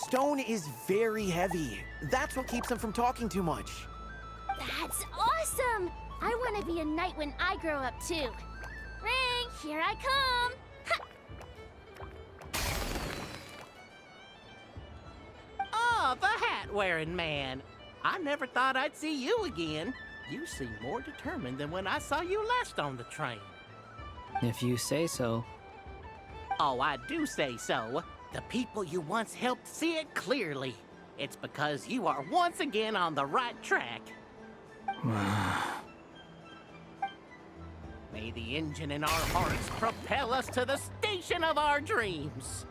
stone is very heavy. That's what keeps him from talking too much. That's awesome! I want to be a knight when I grow up, too. Ring, here I come! Oh, the hat-wearing man. I never thought I'd see you again. You seem more determined than when I saw you last on the train. If you say so. Oh, I do say so. The people you once helped see it clearly. It's because you are once again on the right track. May the engine in our hearts propel us to the station of our dreams.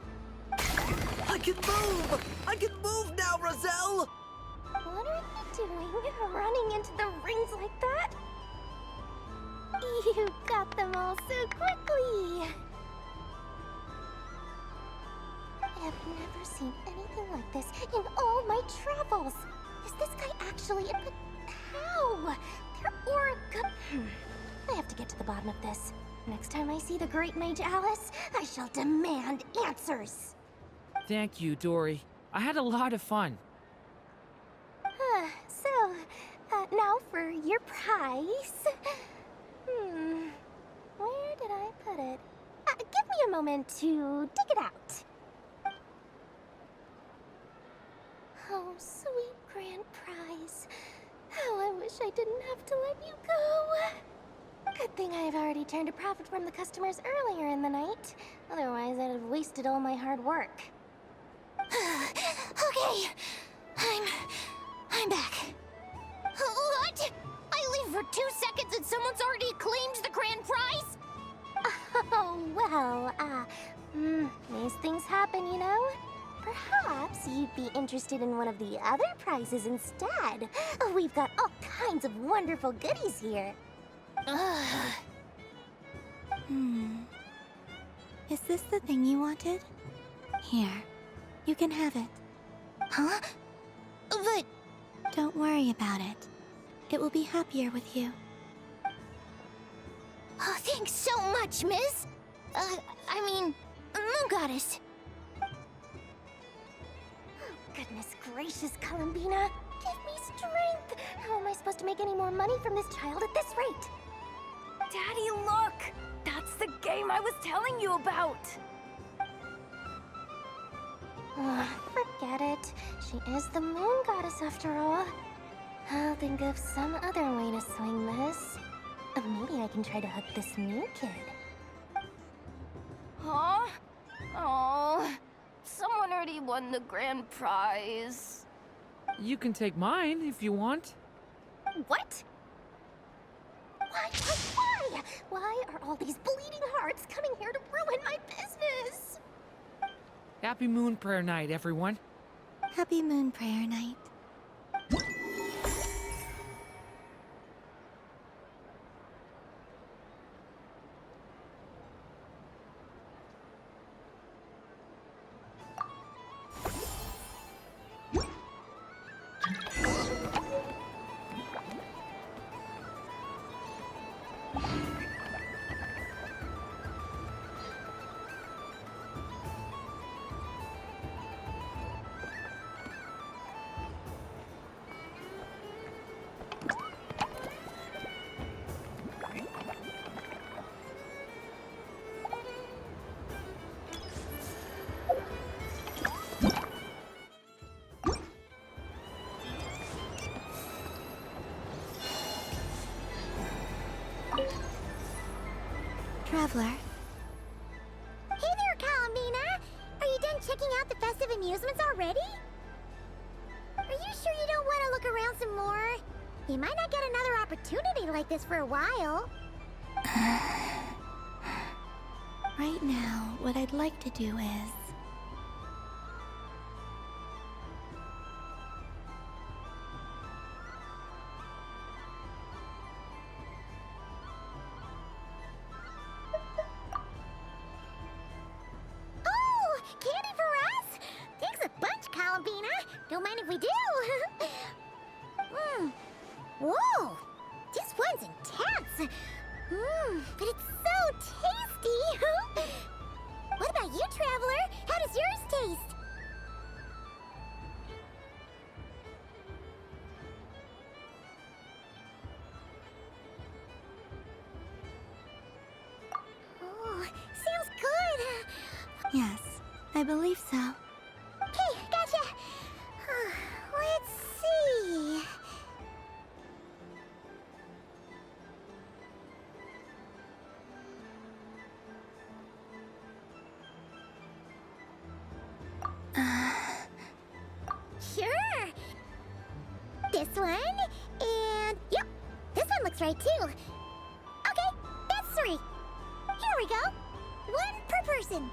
I can move! I can move now, Roselle! What are you doing, running into the rings like that? You got them all so quickly! I have never seen anything like this in all my travels. Is this guy actually in the... How? They're Aura... I have to get to the bottom of this. Next time I see the Great Mage Alice, I shall demand answers. Thank you, Dory. I had a lot of fun. Now for your prize. Where did I put it? Give me a moment to dig it out. Oh, sweet grand prize. How I wish I didn't have to let you go. Good thing I've already turned a profit from the customers earlier in the night. Otherwise, I'd have wasted all my hard work. Okay, I'm back. What? I leave for 2 seconds and someone's already claimed the grand prize? Oh, well, these things happen, you know? Perhaps you'd be interested in one of the other prizes instead. We've got all kinds of wonderful goodies here. Is this the thing you wanted? Here, you can have it. Huh? But... Don't worry about it. It will be happier with you. Oh, thanks so much, Miss. Moon Goddess. Oh, goodness gracious, Colombina. Give me strength. How am I supposed to make any more money from this child at this rate? Daddy, look! That's the game I was telling you about! Forget it. She is the Moon Goddess after all. I'll think of some other way to swing this. Maybe I can try to hook this new kid. Huh? Oh, someone already won the grand prize. You can take mine if you want. What? Why? Why are all these bleeding hearts coming here to ruin my business? Happy Moon Prayer Night, everyone. Happy Moon Prayer Night. Traveler. Hey there, Colombina! Are you done checking out the festive amusements already? Are you sure you don't want to look around some more? You might not get another opportunity like this for a while. Right now, what I'd like to do is... Candy for us? Thanks a bunch, Colombina. Don't mind if we do. Whoa, this one's intense. But it's so tasty. What about you, Traveler? How does yours taste? Yes, I believe so. Okay, gotcha. Let's see. Sure. This one, and yep, this one looks right too. Okay, that's 3. Here we go. 1 per person.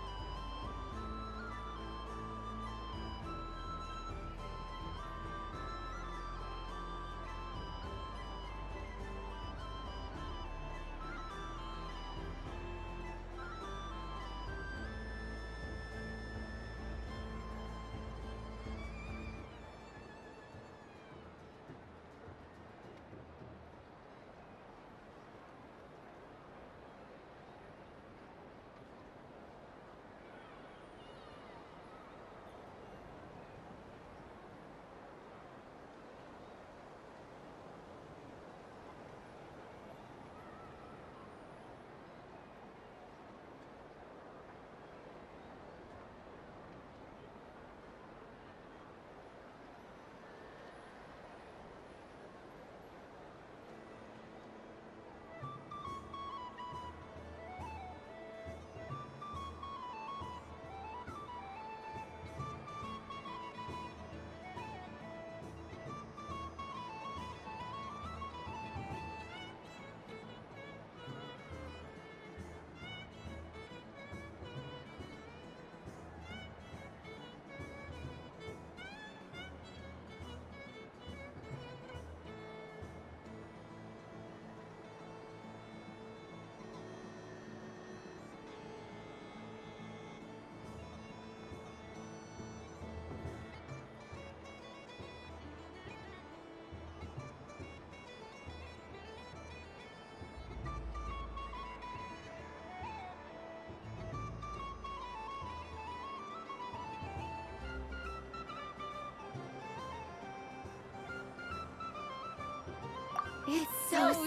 It's so...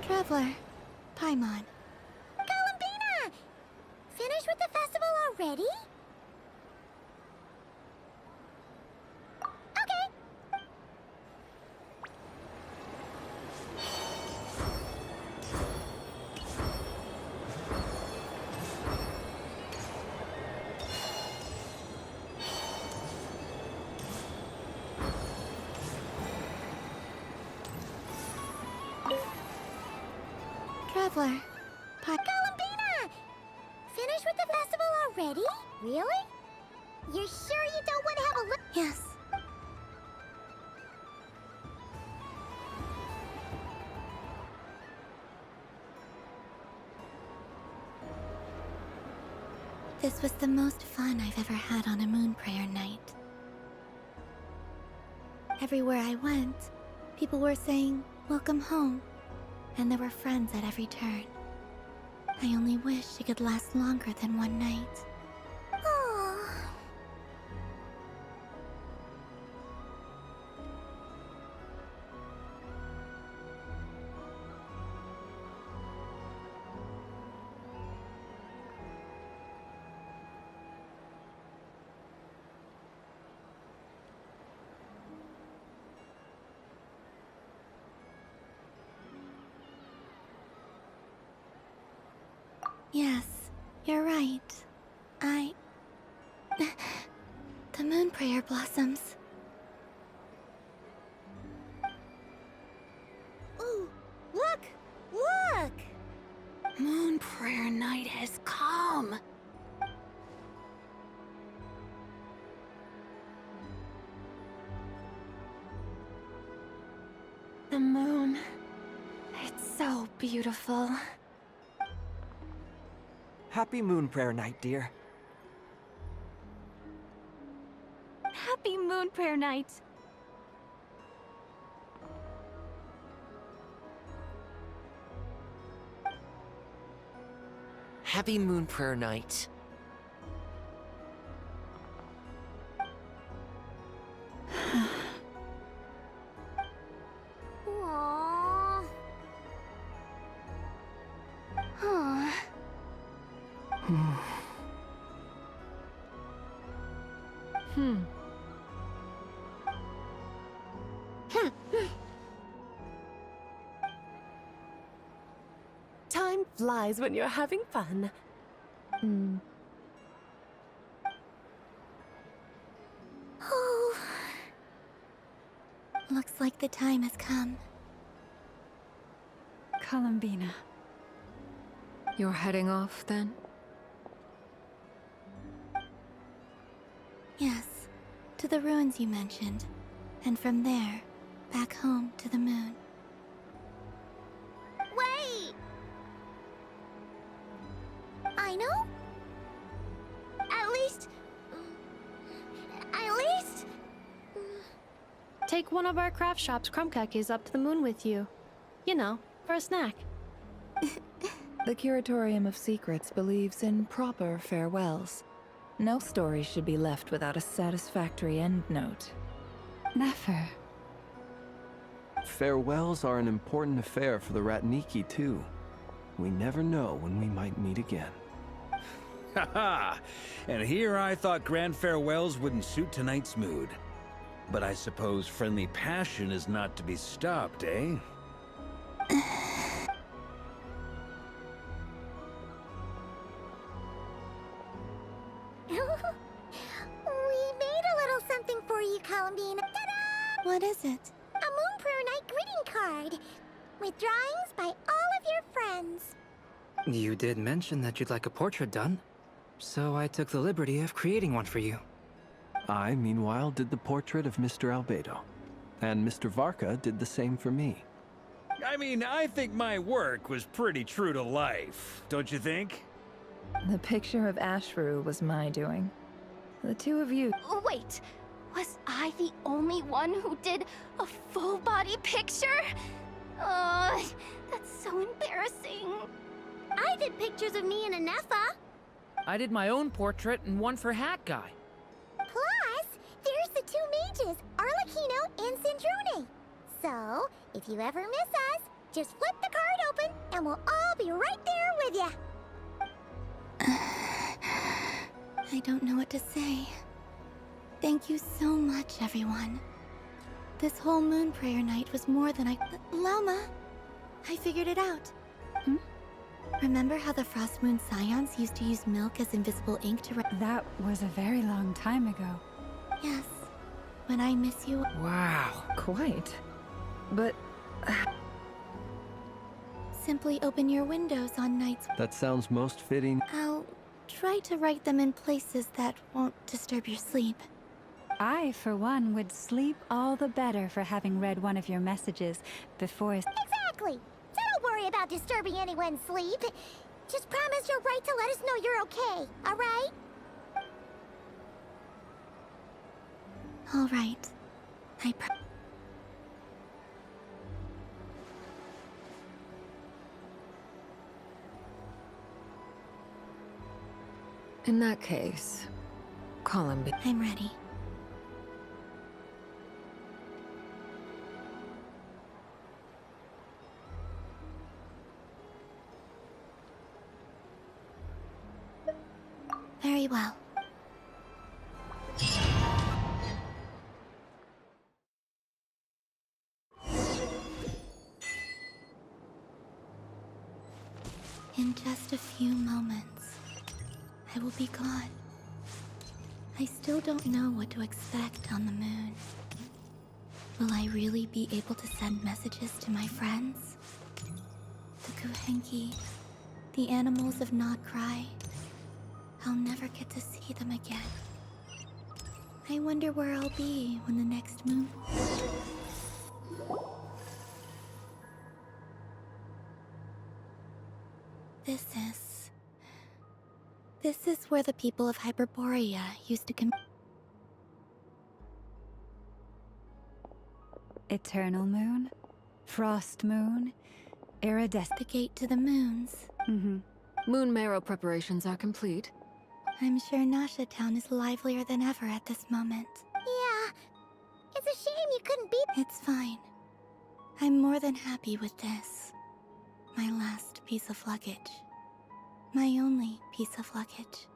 Traveler, Paimon. Colombina! Finished with the festival already? Okay. Traveler, Colombina! Finished with the festival already? Really? You're sure you don't want to have a look? Yes. This was the most fun I've ever had on a moon prayer night. Everywhere I went, people were saying, "Welcome home," and there were friends at every turn. I only wish it could last longer than one night. Oh. Yes, you're right. The moon prayer blossoms. Ooh, look! Look! Moon prayer night has come. The moon. It's so beautiful. Happy Moon Prayer Night, dear. Happy Moon Prayer Night. Happy Moon Prayer Night. Time flies when you're having fun. Oh. Looks like the time has come. Colombina. You're heading off, then? Yes, to the ruins you mentioned. And from there, back home to the moon. Wait! I know? At least... Take one of our craft shop's crumb cookies up to the moon with you. You know, for a snack. The Curatorium of Secrets believes in proper farewells. No story should be left without a satisfactory endnote. Never. Farewells are an important affair for the Ratniki, too. We never know when we might meet again. Haha! And here I thought grand farewells wouldn't suit tonight's mood. But I suppose friendly passion is not to be stopped, eh? We made a little something for you, Colombina. Ta-da! What is it? A Moon Prayer Night greeting card. With drawings by all of your friends. You did mention that you'd like a portrait done, so I took the liberty of creating one for you. I, meanwhile, did the portrait of Mr. Albedo. And Mr. Varka did the same for me. I mean, I think my work was pretty true to life, don't you think? The picture of Ashru was my doing. The two of you... Wait, was I the only one who did a full-body picture? That's so embarrassing. I did pictures of me and Anefa. I did my own portrait and one for Hat Guy. Plus, there's the two mages, Arlecchino and Sindrone. So, if you ever miss us, just flip the card open and we'll all be right there with you. I don't know what to say. Thank you so much, everyone. This whole Moon Prayer Night was more than Lama! I figured it out. Remember how the Frost Moon Scions used to use milk as invisible ink to write? That was a very long time ago. Yes. When I miss you... Wow. Quite. But... Simply open your windows on nights... That sounds most fitting. I'll try to write them in places that won't disturb your sleep. I, for one, would sleep all the better for having read one of your messages before... Exactly! So don't worry about disturbing anyone's sleep. Just promise you'll write to let us know you're okay, alright? Alright. In that case, Colombina... I'm ready. Very well. In just a few moments, I will be gone. I still don't know what to expect on the moon. Will I really be able to send messages to my friends? The Kuhenki, the animals of Not Cry. I'll never get to see them again. I wonder where I'll be when the next moon... This is where the people of Hyperborea used to come... Eternal Moon? Frost Moon? Iridescent... The gate to the moons. Moon marrow preparations are complete. I'm sure Nasha Town is livelier than ever at this moment. Yeah. It's a shame you couldn't be... It's fine. I'm more than happy with this. My last piece of luggage. My only piece of luggage.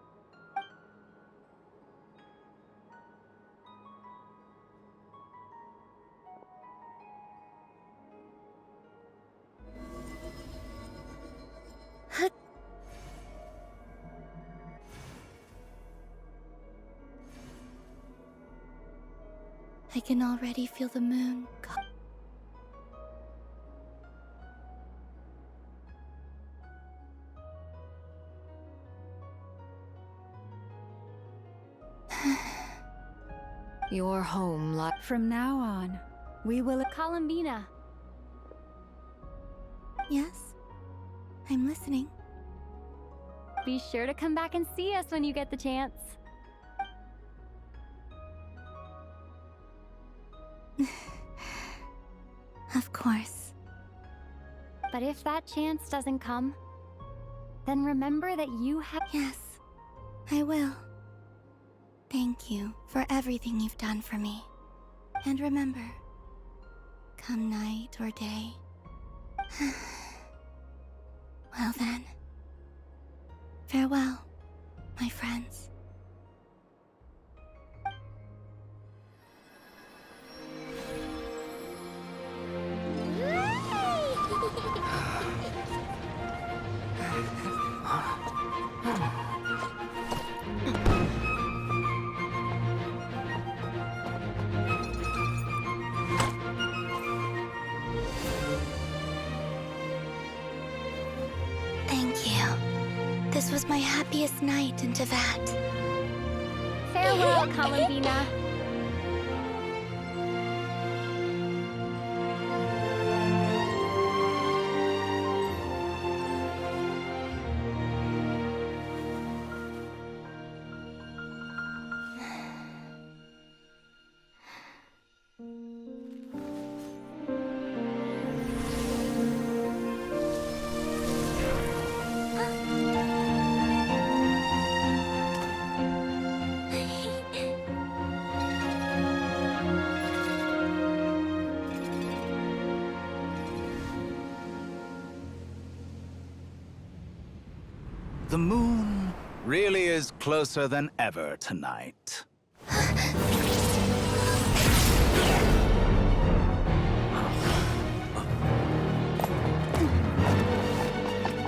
I can already feel the moon. Your home, From now on, we will. Colombina. Yes? I'm listening. Be sure to come back and see us when you get the chance. Of course. But if that chance doesn't come, then remember that you have. Yes, I will. Thank you for everything you've done for me. And remember, come night or day. Well then, farewell, my friends. Thank you. This was my happiest night in Tevat. Farewell, Colombina. The moon really is closer than ever tonight.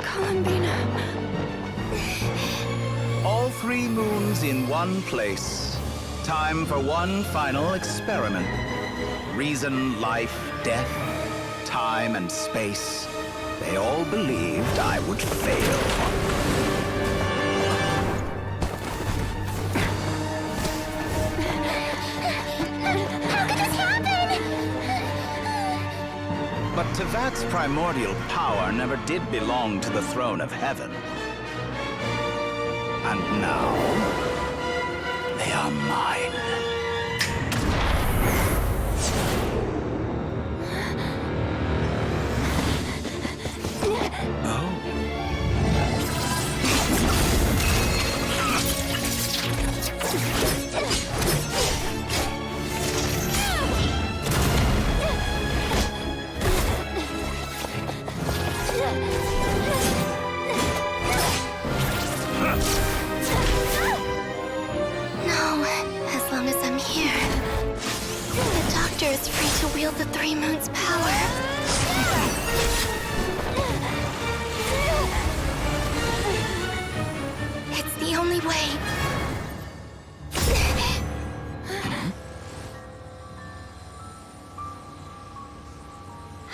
Colombina. All 3 moons in one place. Time for one final experiment. Reason, life, death, time, and space. They all believed I would fail. But Tevat's primordial power never did belong to the throne of heaven. And now, they are mine. Is free to wield the 3 moons' power. It's the only way.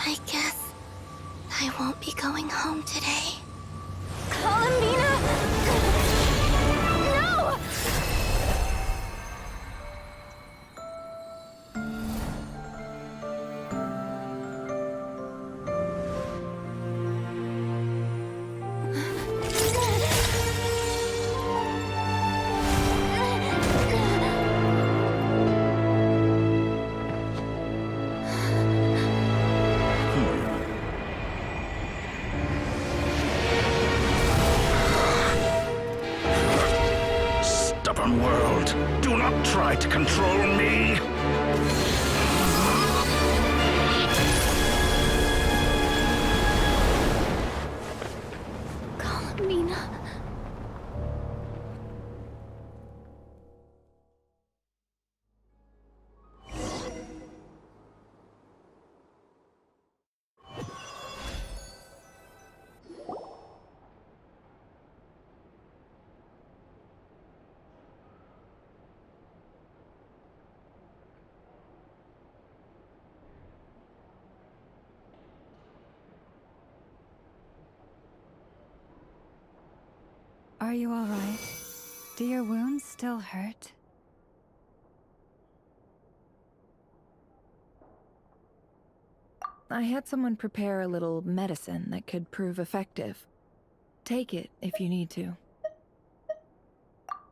I guess I won't be going home today. Colombina! No! World, do not try to control me! Colombina. Are you alright? Do your wounds still hurt? I had someone prepare a little medicine that could prove effective. Take it if you need to.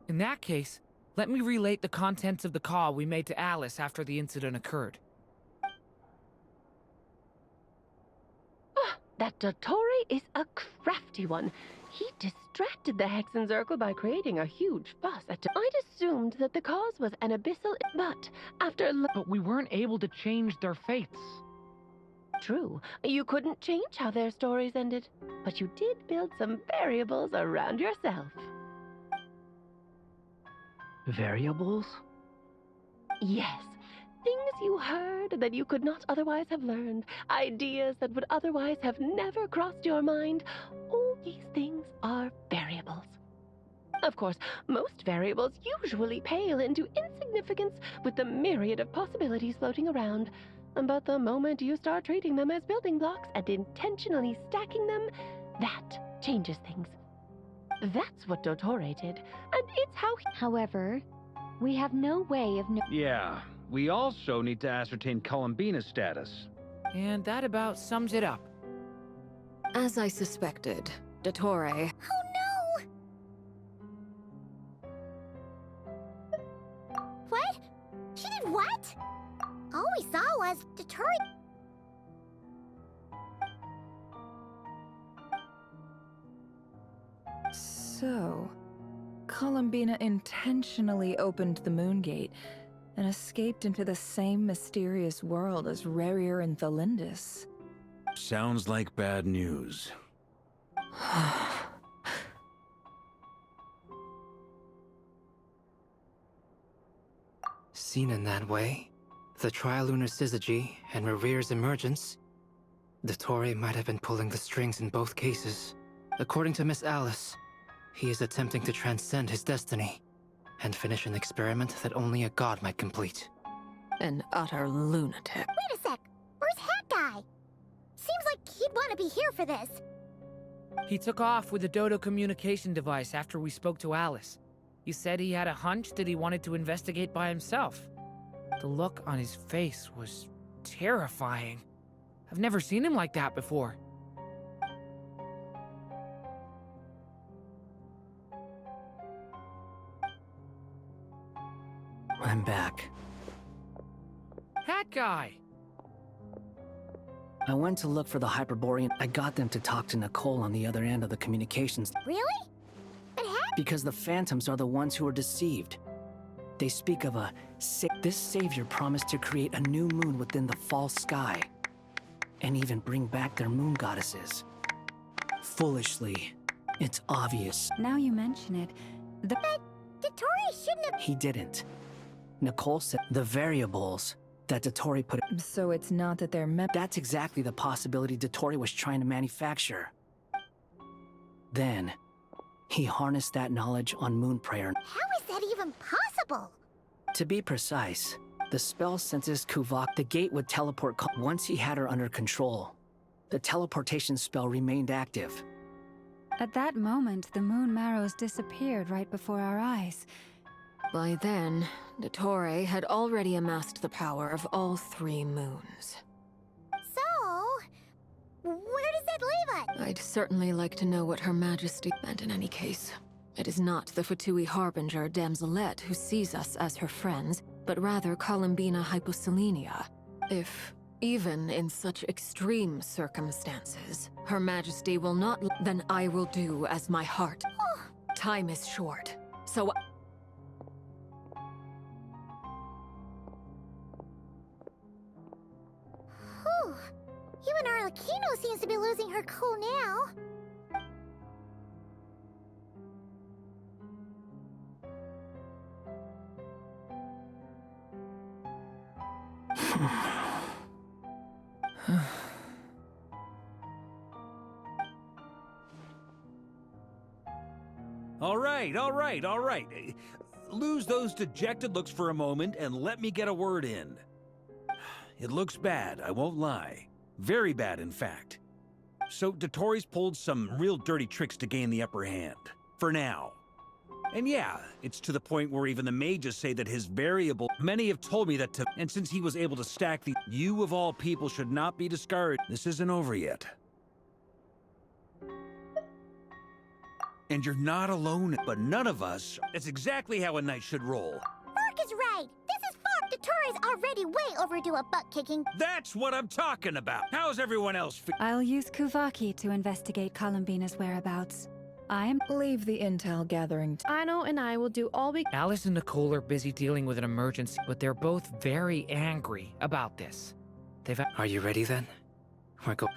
In that case, let me relate the contents of the call we made to Alice after the incident occurred. That Dottore is a crafty one. He distracted the Hexenzirkel by creating a huge fuss. I'd assumed that the cause was an abyssal, but after... But we weren't able to change their fates. True, you couldn't change how their stories ended, but you did build some variables around yourself. Variables? Yes. Things you heard that you could not otherwise have learned. Ideas that would otherwise have never crossed your mind. All these things are variables. Of course, most variables usually pale into insignificance with the myriad of possibilities floating around. But the moment you start treating them as building blocks and intentionally stacking them, that changes things. That's what Dottore did, and it's how he... However, we have no way of Yeah, we also need to ascertain Colombina's status. And that about sums it up. As I suspected, Dottore... Oh no! What? She did what? All we saw was Dottore... So, Colombina intentionally opened the Moon Gate and escaped into the same mysterious world as Rerir and Thalindis. Sounds like bad news. Seen in that way, the Trilunar Syzygy and Rerir's emergence, Dottore might have been pulling the strings in both cases. According to Miss Alice, he is attempting to transcend his destiny and finish an experiment that only a god might complete. An utter lunatic. Wait a sec! Where's Hat Guy? Seems like he'd want to be here for this. He took off with a Dodo communication device after we spoke to Alice. He said he had a hunch that he wanted to investigate by himself. The look on his face was terrifying. I've never seen him like that before. I'm back. Hat Guy! I went to look for the Hyperborean. I got them to talk to Nicole on the other end of the communications. Really? But Hat... Because the Phantoms are the ones who are deceived. They speak of this savior promised to create a new moon within the false sky. And even bring back their moon goddesses. Foolishly, it's obvious. Now you mention it, But Dottore shouldn't have... He didn't. Nicole said the variables that Dottore put... So it's not that they're That's exactly the possibility Dottore was trying to manufacture. Then, he harnessed that knowledge on Moon Prayer. How is that even possible? To be precise, the spell senses Kuvok. The gate would teleport once he had her under control. The teleportation spell remained active. At that moment, the moon marrows disappeared right before our eyes. By then, Dottore had already amassed the power of all 3 moons. So... where does that leave us? I'd certainly like to know what Her Majesty meant in any case. It is not the Fatui Harbinger Damselette who sees us as her friends, but rather Colombina Hyposelenia. If, even in such extreme circumstances, Her Majesty will not, then I will do as my heart. Time is short, so... Whew. Even Arlecchino seems to be losing her cool now. All right. Lose those dejected looks for a moment and let me get a word in. It looks bad, I won't lie. Very bad, in fact. So Dottore's pulled some real dirty tricks to gain the upper hand. For now. And yeah, it's to the point where even the mages say that his variable... Many have told me that and since he was able to stack the... You of all people should not be discouraged. This isn't over yet. And you're not alone, but none of us... That's exactly how a knight should roll. Vark is right. This is Vark. The Tory's already way overdue a butt-kicking. That's what I'm talking about. How's everyone else I'll use Kuvaki to investigate Colombina's whereabouts. Leave the intel gathering. Ano and I will do all we... Alice and Nicole are busy dealing with an emergency, but they're both very angry about this. Are you ready then?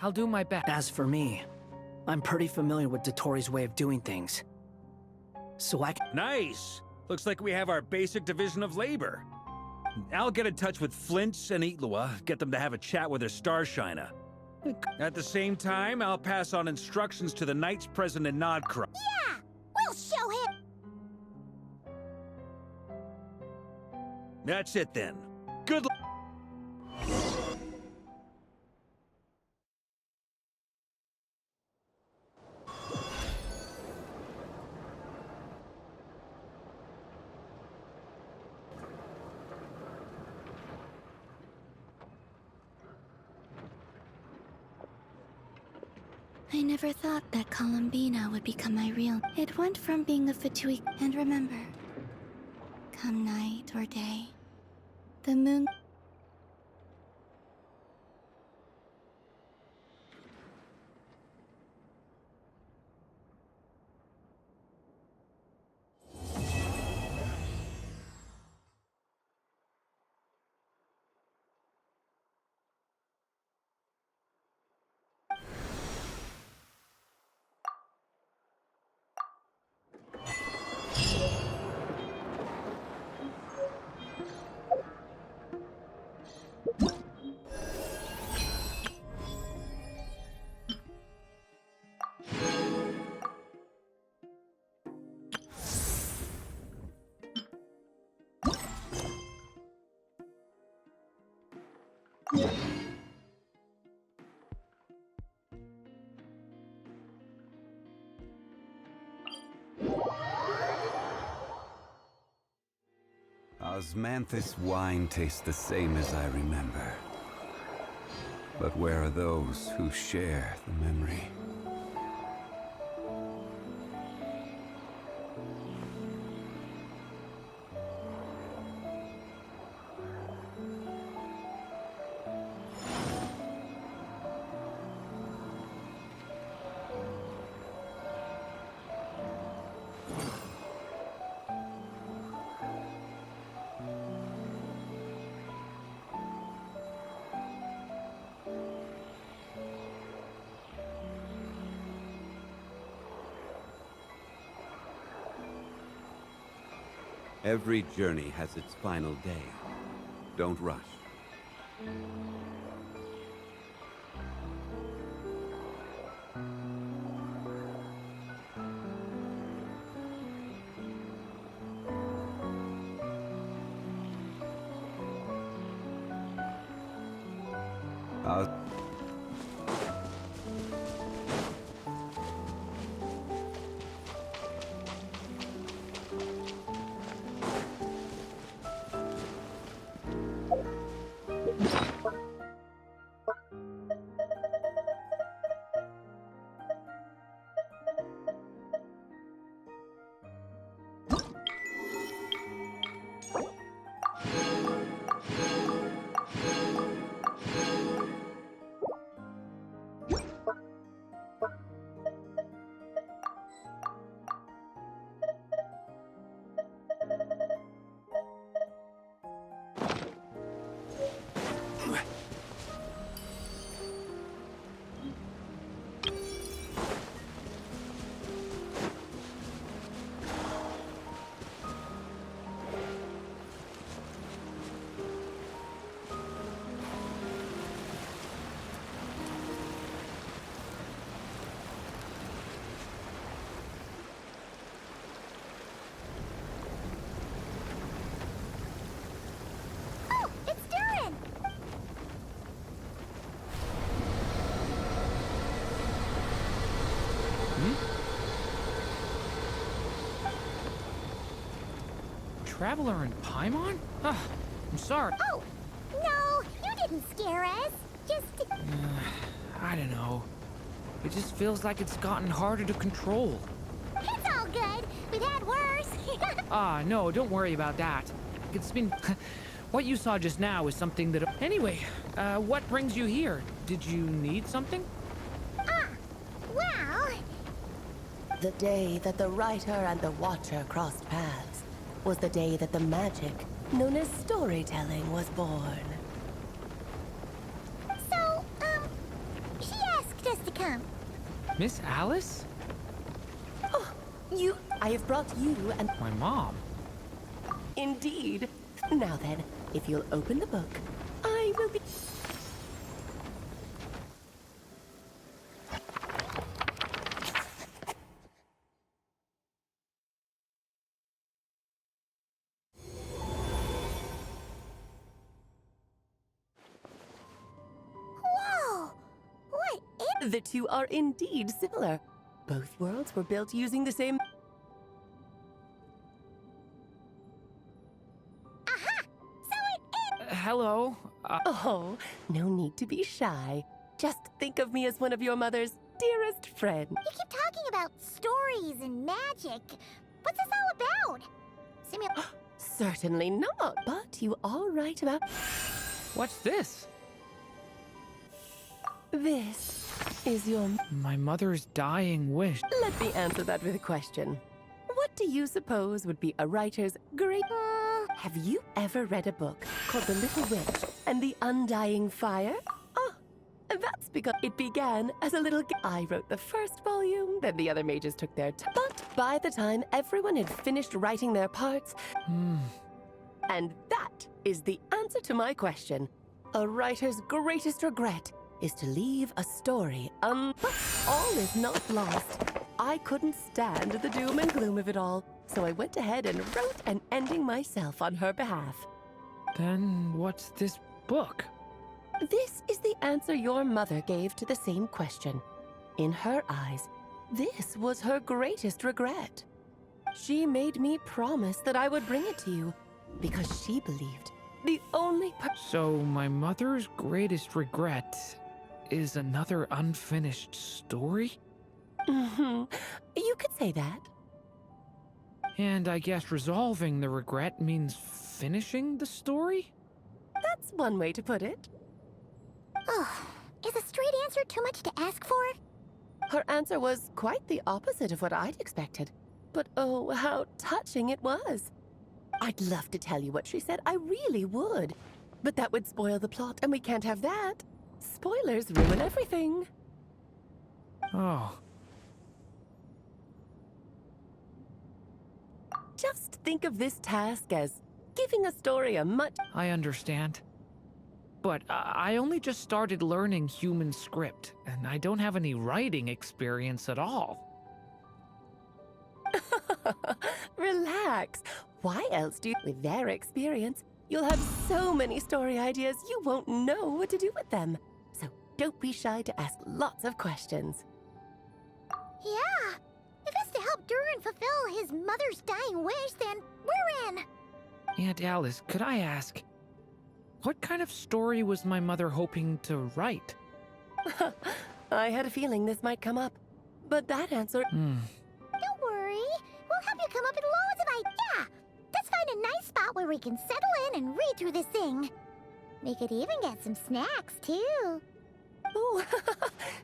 I'll do my best. As for me, I'm pretty familiar with Dotori's way of doing things. So I can... Nice! Looks like we have our basic division of labor. I'll get in touch with Flints and Itlua, get them to have a chat with their Starshiner. At the same time, I'll pass on instructions to the Knights present in Nodcross. Yeah! We'll show him! That's it then. Good luck. I never thought that Colombina would become my real. It went from being a Fatui. And remember, come night or day, the moon. Osmanthus wine tastes the same as I remember. But where are those who share the memory? Every journey has its final day. Don't rush. Traveler in Paimon? I'm sorry. Oh, no, you didn't scare us. Just... I don't know. It just feels like it's gotten harder to control. It's all good. We've had worse. No, don't worry about that. It's been... What you saw just now is something that... Anyway, what brings you here? Did you need something? Well... The day that the writer and the watcher crossed paths was the day that the magic known as storytelling was born. So, she asked us to come. Miss Alice? Oh, I have brought you and... My mom? Indeed. Now then, if you'll open the book, I will be... Whoa! What is... The two are indeed similar. Both worlds were built using the same... Hello? Oh, no need to be shy. Just think of me as one of your mother's dearest friends. You keep talking about stories and magic. What's this all about? Certainly not, but you are right about... What's this? This is your... My mother's dying wish. Let me answer that with a question. What do you suppose would be a writer's great... Have you ever read a book called The Little Witch and the Undying Fire? Oh, that's because it began as a little... I wrote the first volume, then the other mages took their time. But by the time everyone had finished writing their parts... And that is the answer to my question. A writer's greatest regret is to leave a story But all is not lost. I couldn't stand the doom and gloom of it all, so I went ahead and wrote an ending myself on her behalf. Then what's this book? This is the answer your mother gave to the same question. In her eyes, this was her greatest regret. She made me promise that I would bring it to you, because she believed the only So my mother's greatest regret is another unfinished story? You could say that. And I guess resolving the regret means finishing the story? That's one way to put it. Oh, is a straight answer too much to ask for? Her answer was quite the opposite of what I'd expected. But oh, how touching it was. I'd love to tell you what she said, I really would. But that would spoil the plot, and we can't have that. Spoilers ruin everything. Oh. Just think of this task as giving a story a much... I understand. But I only just started learning human script, and I don't have any writing experience at all. Relax. Why else do you... With their experience, you'll have so many story ideas you won't know what to do with them. So don't be shy to ask lots of questions. Yeah. If it's to help Durin fulfill his mother's dying wish, then we're in. Aunt Alice, could I ask, what kind of story was my mother hoping to write? I had a feeling this might come up, but that answer... Don't worry. We'll help you come up with loads of ideas. Yeah. Let's find a nice spot where we can settle in and read through this thing. We could even get some snacks, too. Oh,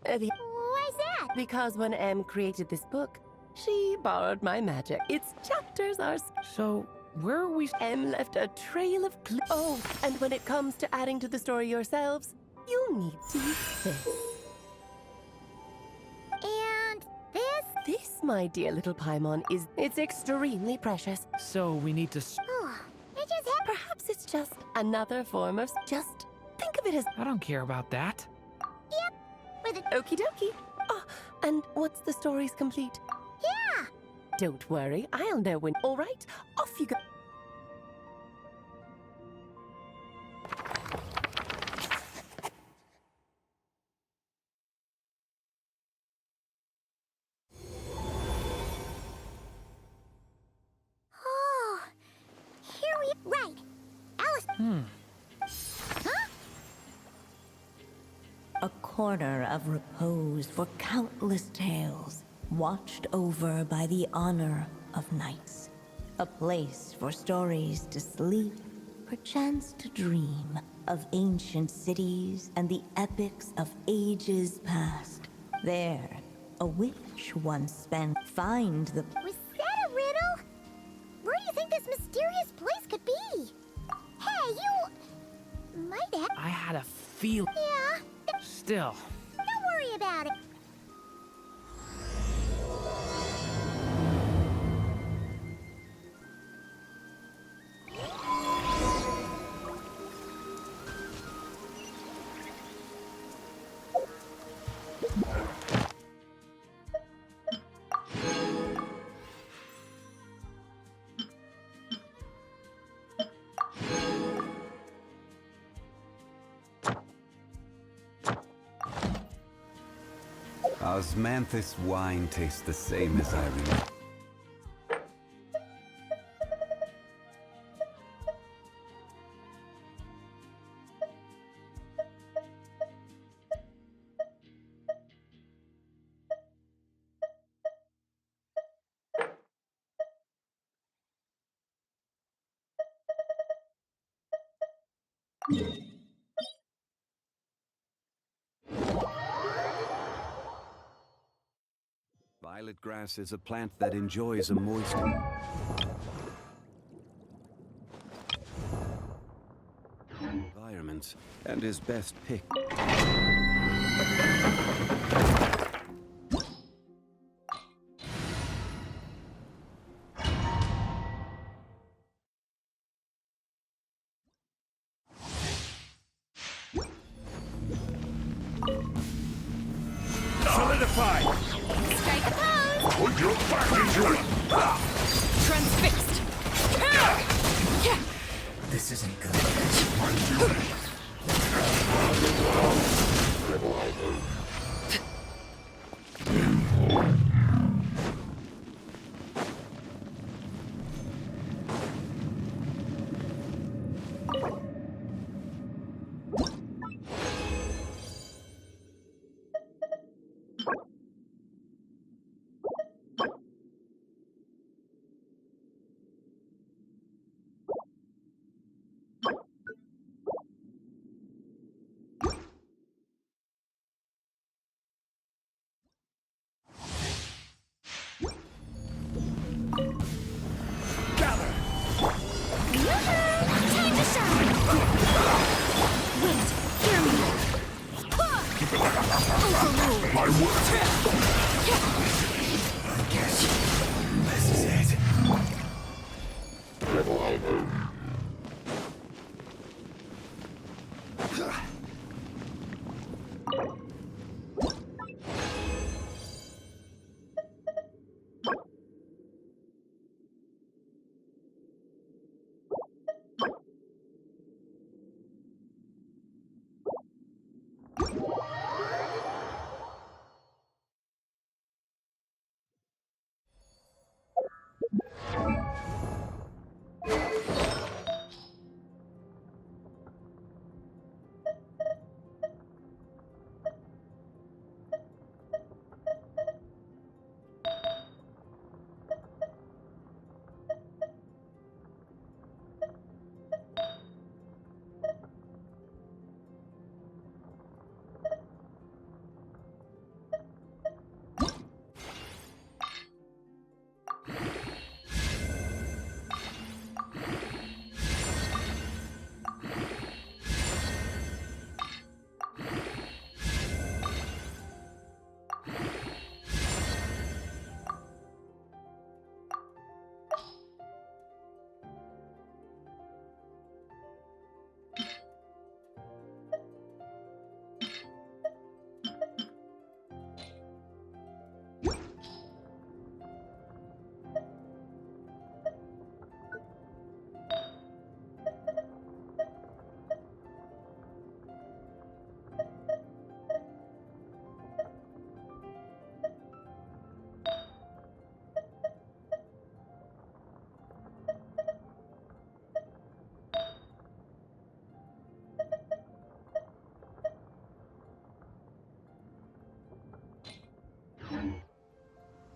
Why's that? Because when Em created this book, she borrowed my magic. Its chapters are... So, where are we... Em left a trail of clues. Oh, and when it comes to adding to the story yourselves, you'll need to use this. And this? This, my dear little Paimon, it's extremely precious. So we need to... It just happened. Perhaps it's just another form of... Just think of it as... I don't care about that. Yep. With a... Okie dokie. Oh, and once the story's complete... Yeah. Don't worry, I'll know when... All right, off you go. A corner of repose for countless tales, watched over by the honor of knights. A place for stories to sleep, perchance to dream of ancient cities and the epics of ages past. There, a witch once spent. Find the... Was that a riddle? Where do you think this mysterious place could be? Hey, you... might have... I had a feel. Yeah. Still. Don't worry about it. Osmanthus wine tastes the same as I remember. Violet grass is a plant that enjoys a moist environment and is best picked. Solidify! Strike a pose! Put your back into it! Transfixed! This isn't good. Time to shine! Wait, hear me! Overruled! My word! I guess this is it.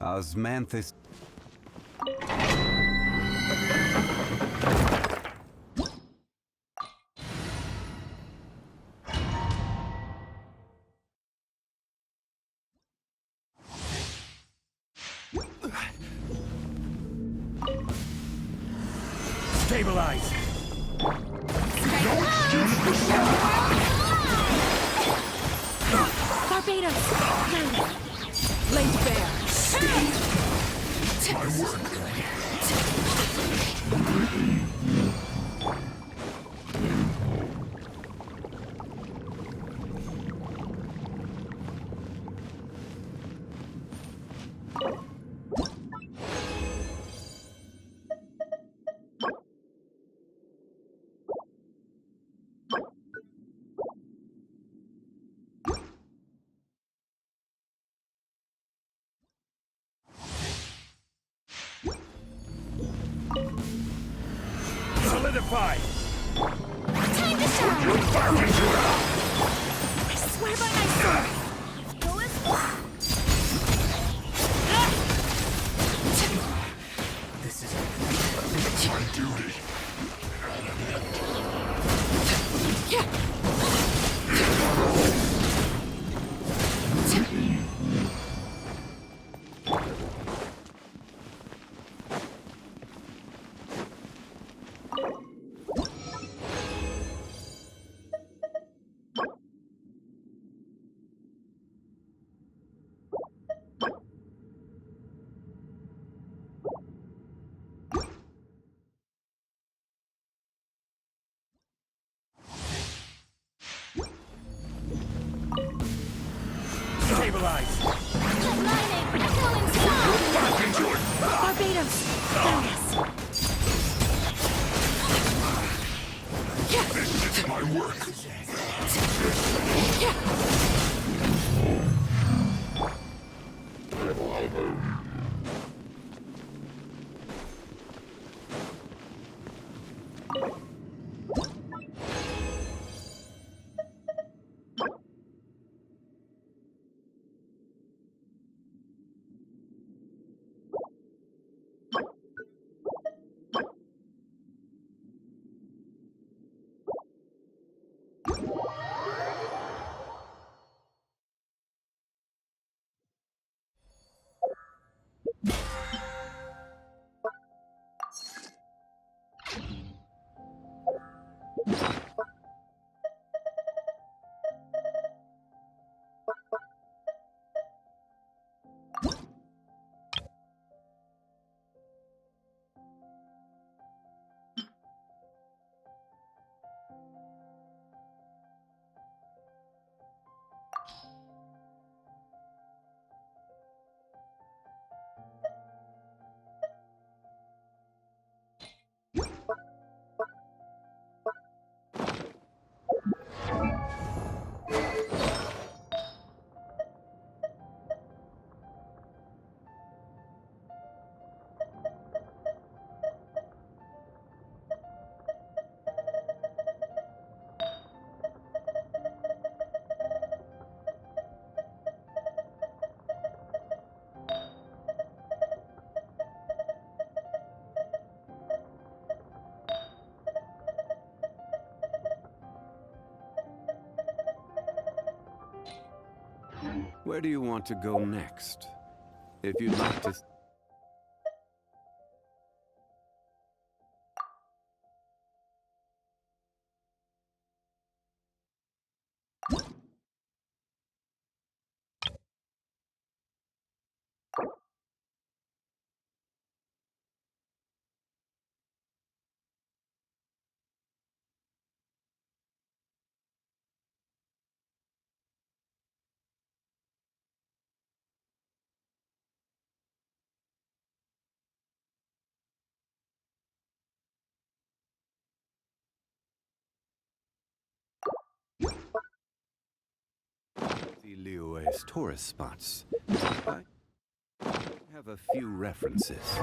Osmanthus. Stabilize! Barbados! Laid bare. My work. Solidify! Time to shine! I swear by my sword! This is my duty. Stabilize! Lightning! Echoing storm! Back into it! Barbados! This is my work. Where do you want to go next? If you'd like to... See Liyue's tourist spots. I have a few references.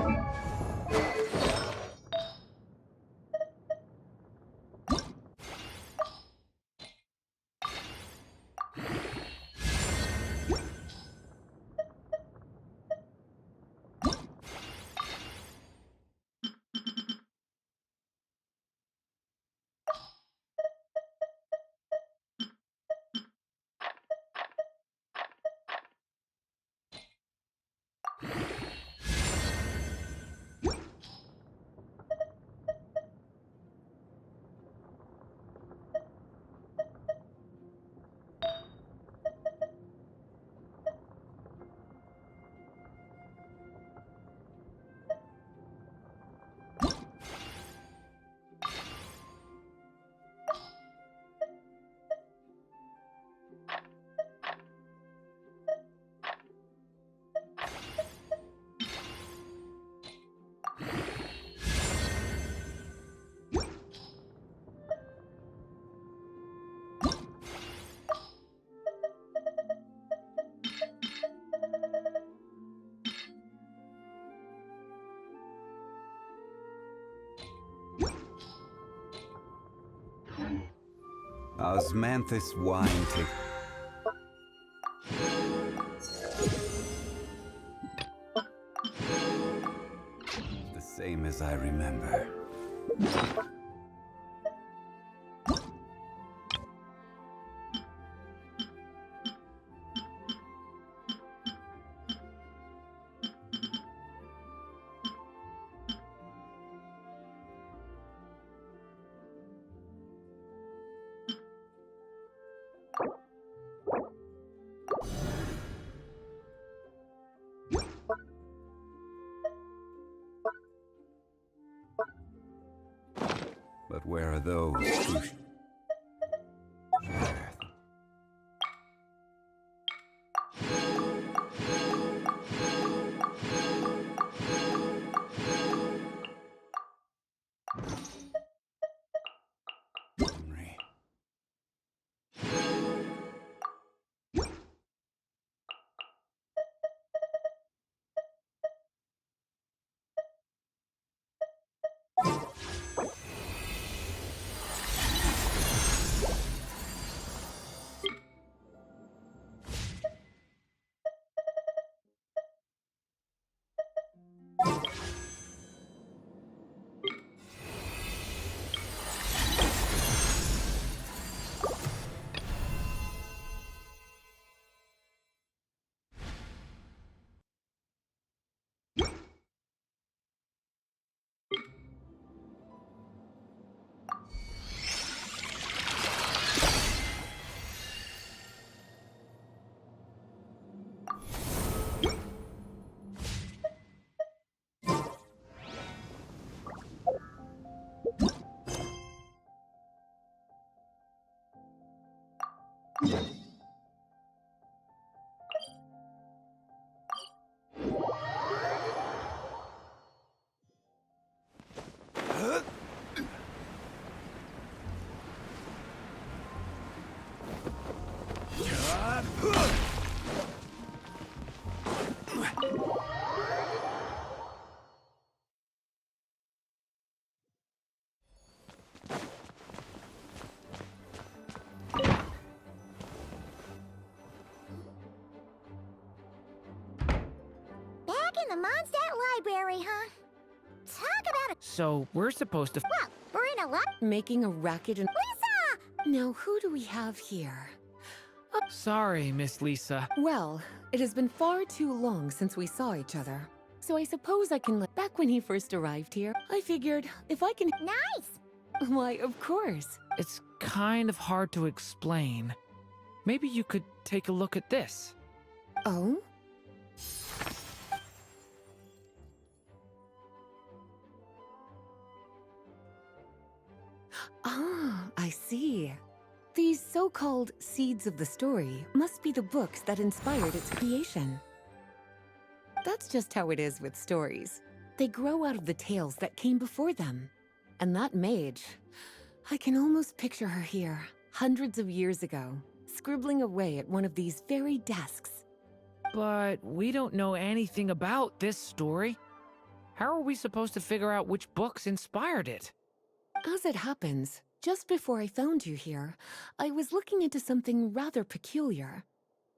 Osmanthus wine take. The same as I remember. But where are those who share? Memory. Back in the Mondstadt Library, huh? Talk about a... So, we're supposed to... Well, we're in a lot... Making a racket and... Lisa! Now, who do we have here? Sorry, Miss Lisa. Well, it has been far too long since we saw each other. So I suppose I can let... Back when he first arrived here, I figured if I can... Nice! Why, of course. It's kind of hard to explain. Maybe you could take a look at this. Oh? Ah, I see. These so-called seeds of the story must be the books that inspired its creation. That's just how it is with stories. They grow out of the tales that came before them. And that mage, I can almost picture her here, hundreds of years ago, scribbling away at one of these very desks. But we don't know anything about this story. How are we supposed to figure out which books inspired it? As it happens, just before I found you here, I was looking into something rather peculiar.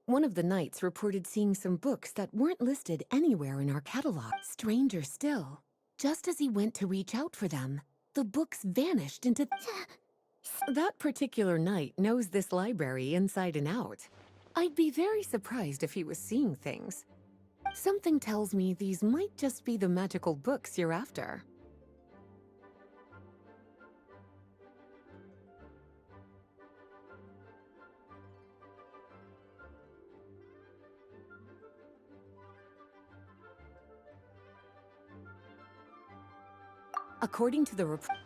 One of the knights reported seeing some books that weren't listed anywhere in our catalog. Stranger still, just as he went to reach out for them, the books vanished into... That particular knight knows this library inside and out. I'd be very surprised if he was seeing things. Something tells me these might just be the magical books you're after. According to the report...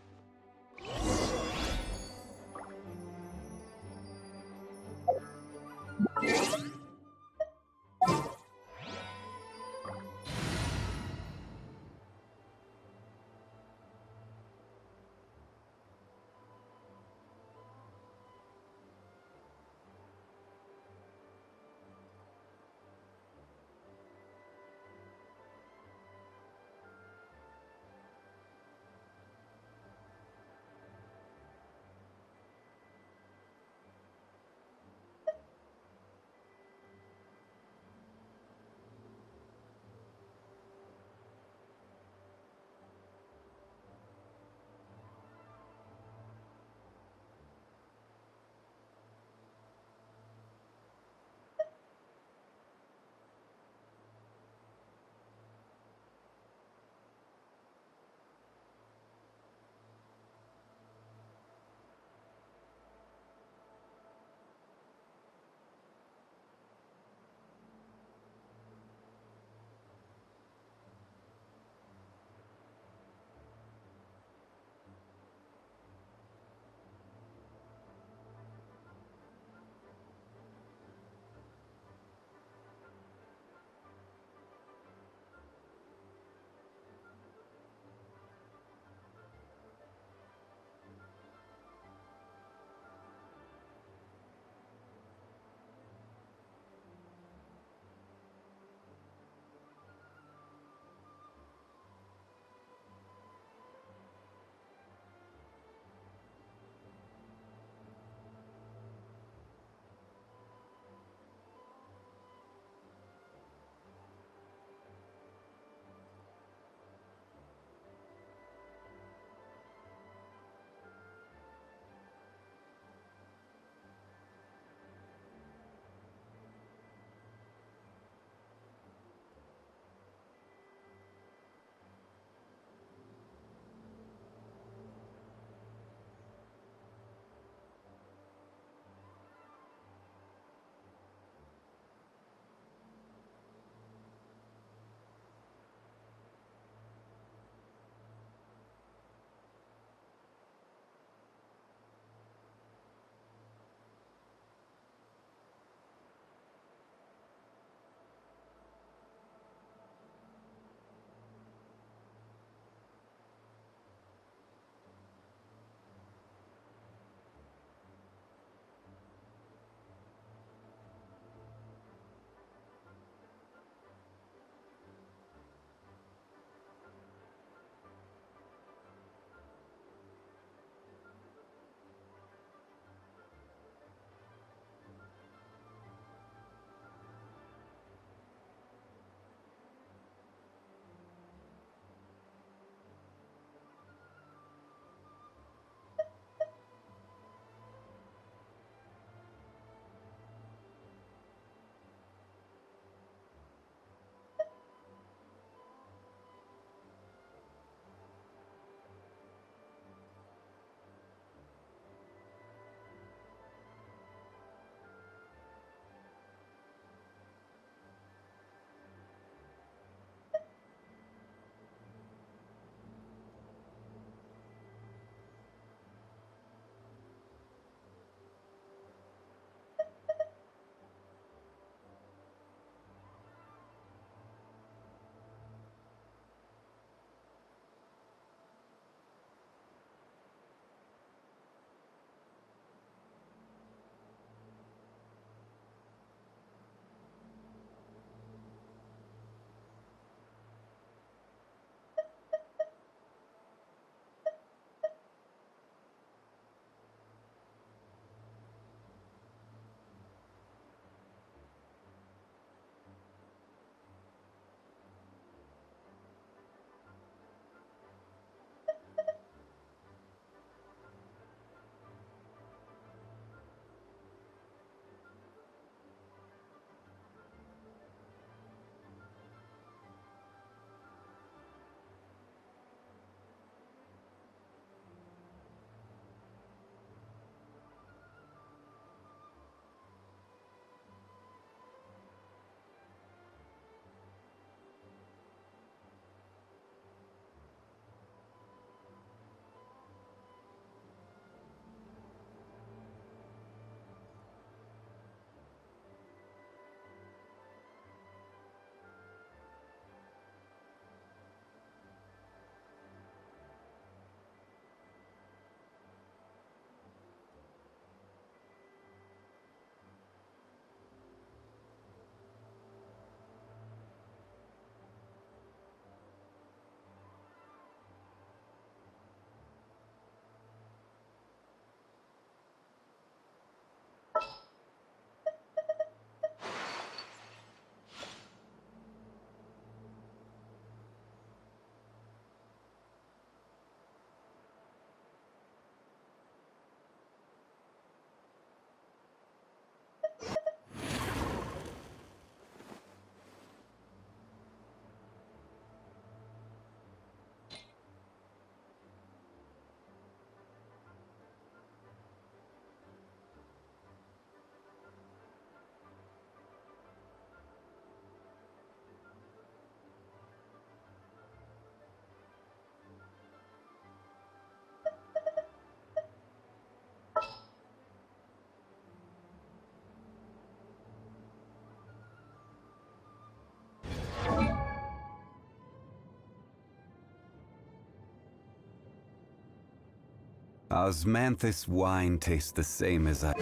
Osmanthus wine tastes the same as I...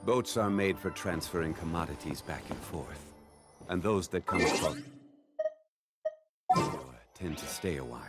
Boats are made for transferring commodities back and forth. And those that come across tend to stay a while.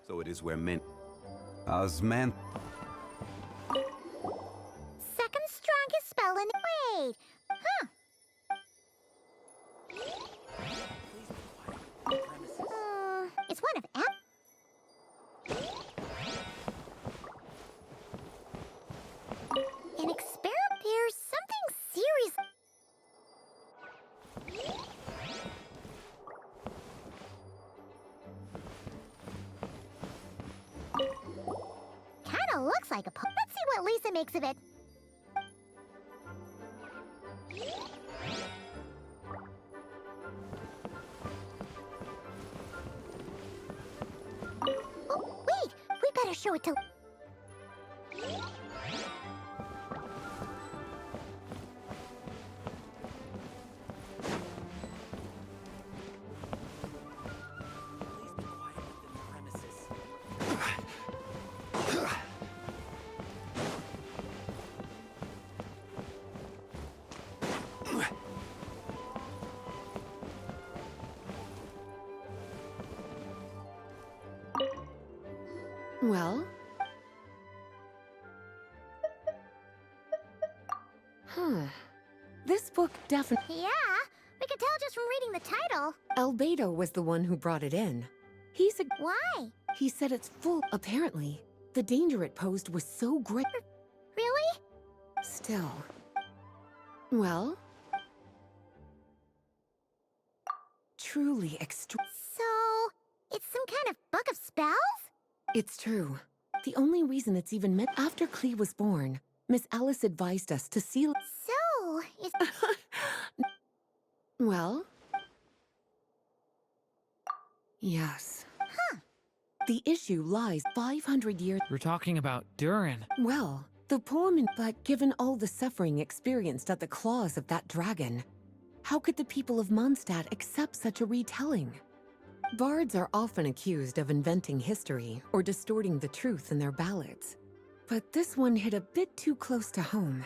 So it is where men... Osman... Second strongest spell in... Wait! Huh. It's one of... An experiment? There's something serious... Kinda looks like a po- Let's see what Lisa makes of it. Oh, wait! We better show it to... Well? Huh. This book definitely... Yeah, we could tell just from reading the title. Albedo was the one who brought it in. He's a... Why? He said it's full... Apparently, the danger it posed was so great... Really? Still... Well? Truly extra... So, it's some kind of book of spells? It's true. The only reason it's even meant after Klee was born, Miss Alice advised us to seal... So, it's... Well? Yes. Huh. The issue lies 500 years. We're talking about Durin. Well, the poem, but given all the suffering experienced at the claws of that dragon, how could the people of Mondstadt accept such a retelling? Bards are often accused of inventing history or distorting the truth in their ballads. But this one hit a bit too close to home.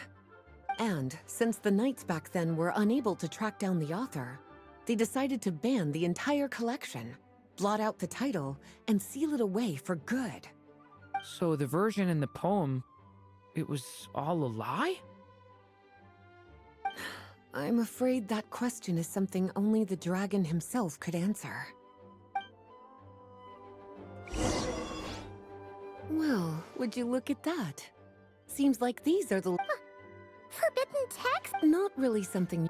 And since the knights back then were unable to track down the author, they decided to ban the entire collection, blot out the title, and seal it away for good. So the version in the poem, it was all a lie? I'm afraid that question is something only the dragon himself could answer. Well, would you look at that? Seems like these are the... Forbidden text? Not really something...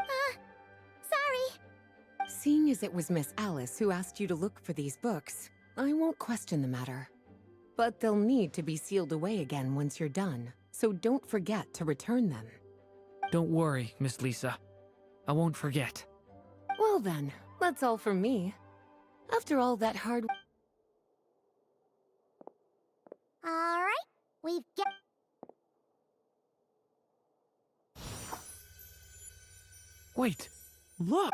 Sorry. Seeing as it was Miss Alice who asked you to look for these books, I won't question the matter. But they'll need to be sealed away again once you're done, so don't forget to return them. Don't worry, Miss Lisa. I won't forget. Well then, that's all from me. After all that hard... All right, we've got... Wait, look!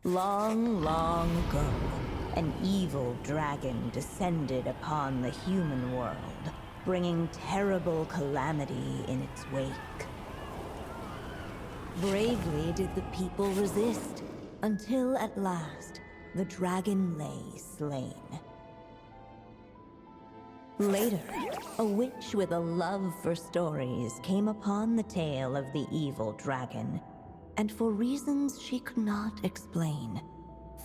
Long, long ago, an evil dragon descended upon the human world, bringing terrible calamity in its wake. Bravely did the people resist, until at last, the dragon lay slain. Later, a witch with a love for stories came upon the tale of the evil dragon, and for reasons she could not explain,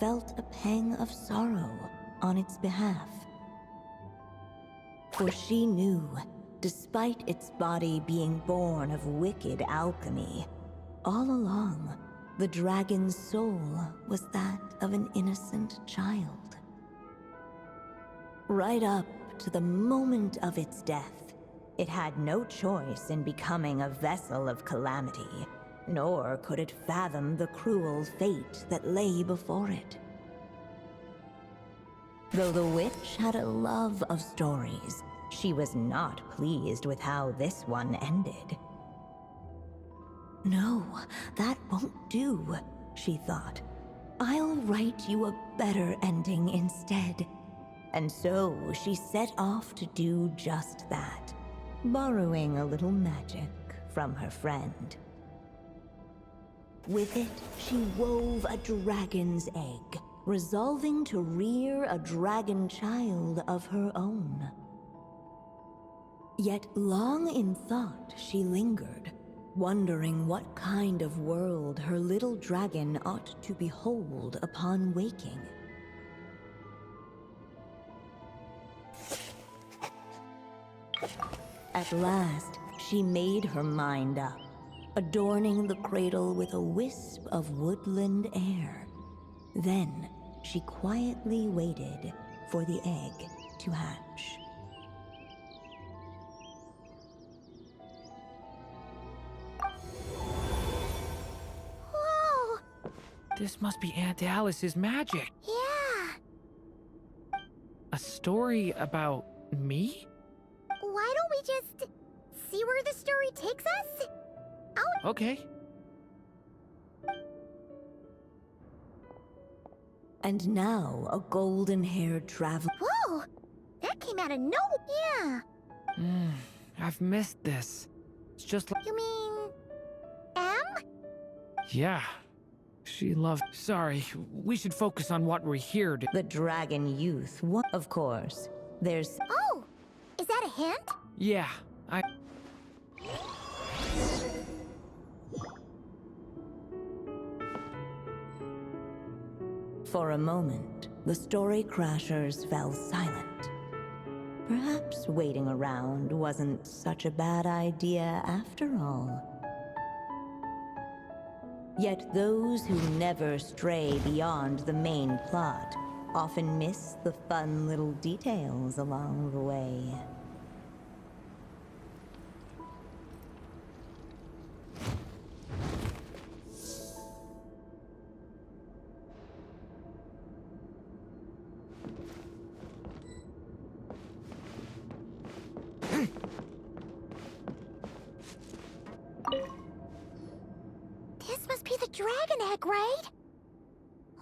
felt a pang of sorrow on its behalf. For she knew, despite its body being born of wicked alchemy, all along, the dragon's soul was that of an innocent child. Right up to the moment of its death, it had no choice in becoming a vessel of calamity, nor could it fathom the cruel fate that lay before it. Though the witch had a love of stories, she was not pleased with how this one ended. No, that won't do, she thought. I'll write you a better ending instead. And so she set off to do just that, borrowing a little magic from her friend. With it, she wove a dragon's egg, resolving to rear a dragon child of her own. Yet long in thought she lingered, wondering what kind of world her little dragon ought to behold upon waking. At last, she made her mind up, adorning the cradle with a wisp of woodland air. Then, she quietly waited for the egg to hatch. Whoa! This must be Aunt Alice's magic. Yeah. A story about me? Why don't we just see where the story takes us? Okay. And now, a golden-haired traveler... Whoa! That came out of nowhere! Yeah. I've missed this. It's just like... You mean... M? Yeah. She loved... Sorry, we should focus on what we're here to... The dragon youth, of course. There's... Oh! Is that a hint? Yeah, For a moment, the story crashers fell silent. Perhaps waiting around wasn't such a bad idea after all. Yet those who never stray beyond the main plot often miss the fun little details along the way. This must be the dragon egg, right?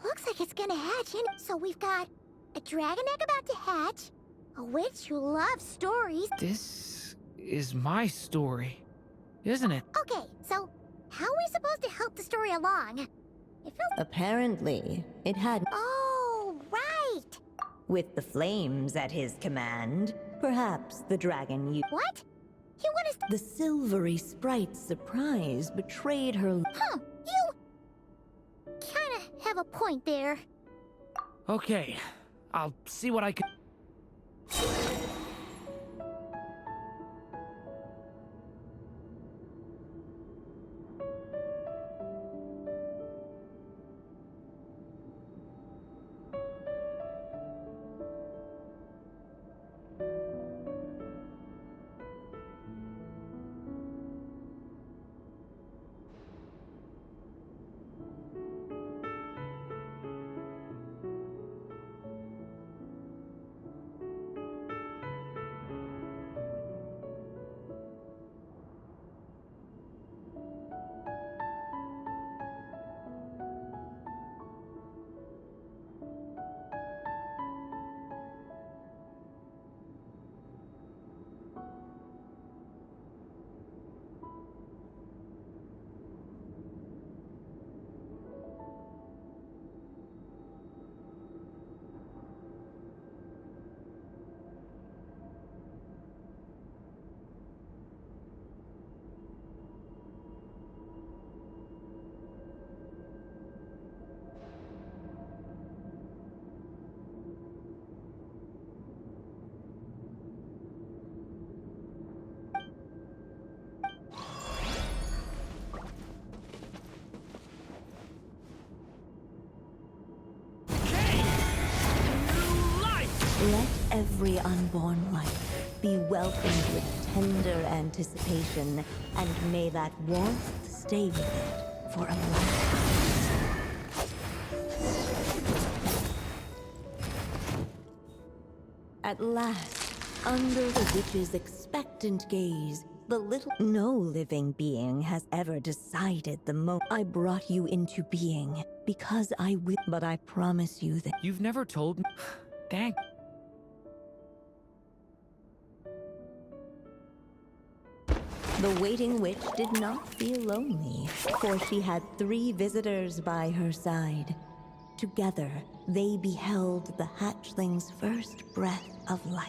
Looks like it's gonna hatch in. So we've got a dragon egg about to hatch, a witch who loves stories. This is my story, isn't it? Okay, so how are we supposed to help the story along? It feels... Apparently, it had... Oh, right! With the flames at his command, perhaps the dragon you... What? He wanted... The silvery sprite's surprise betrayed her... Huh, you... kinda have a point there. Okay, I'll see what I can... Let every unborn life be welcomed with tender anticipation, and may that warmth stay with it for a lifetime. At last, under the witch's expectant gaze, the little... No living being has ever decided the moment I brought you into being, because I will... But I promise you that... You've never told me... Thank... The waiting witch did not feel lonely, for she had 3 visitors by her side. Together, they beheld the hatchling's first breath of life.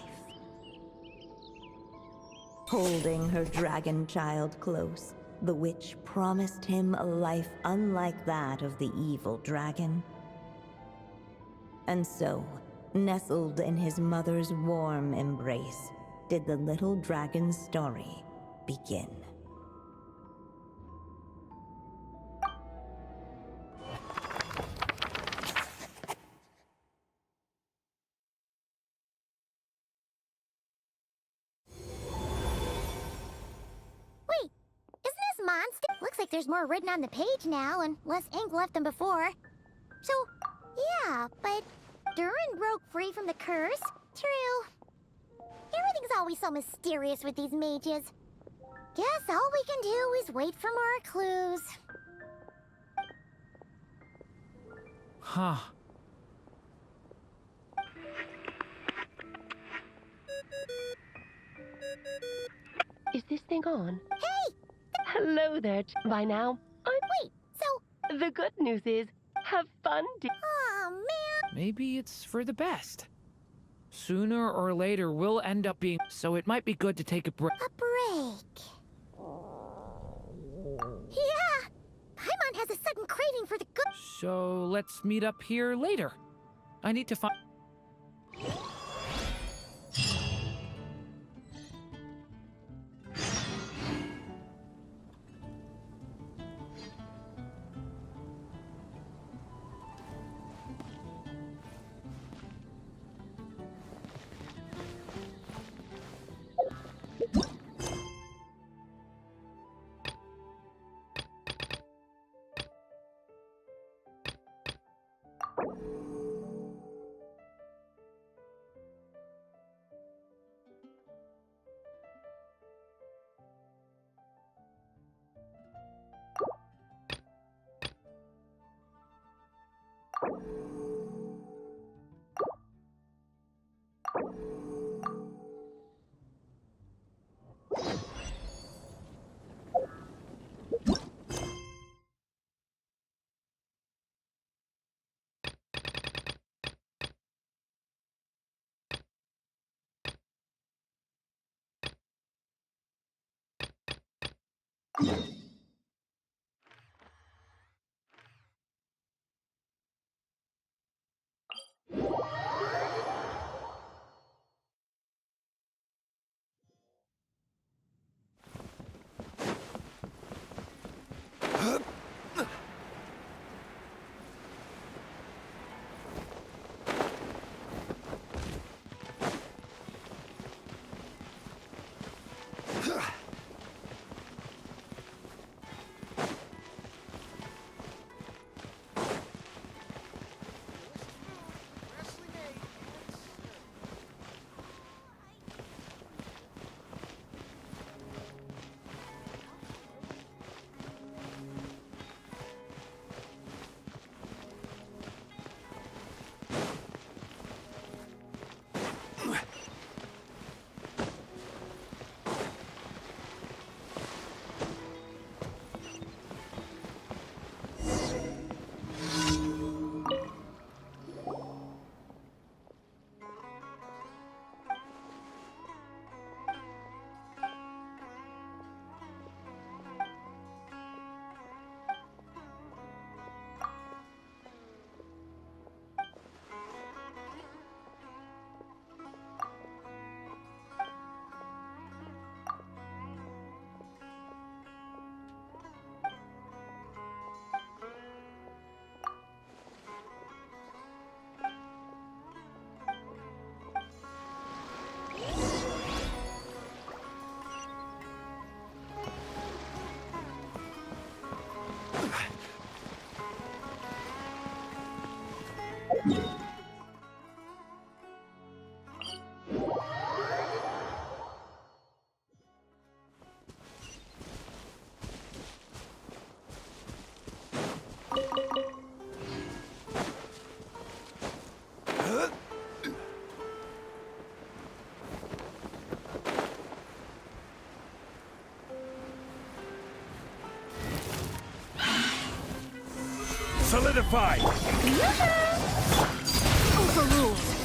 Holding her dragon child close, the witch promised him a life unlike that of the evil dragon. And so, nestled in his mother's warm embrace, did the little dragon's story begin. Wait, isn't this monster? Looks like there's more written on the page now and less ink left than before. So, yeah, but Durin broke free from the curse? True. Everything's always so mysterious with these mages. Guess all we can do is wait for more clues. Huh. Is this thing on? Hey! Hello there. By now, Wait, so... The good news is, have fun. Aw, man. Maybe it's for the best. Sooner or later, we'll end up being... So it might be good to take a break. A break. Yeah! Paimon has a sudden craving for the good... So let's meet up here later. I need to find... Solidified! Overruled.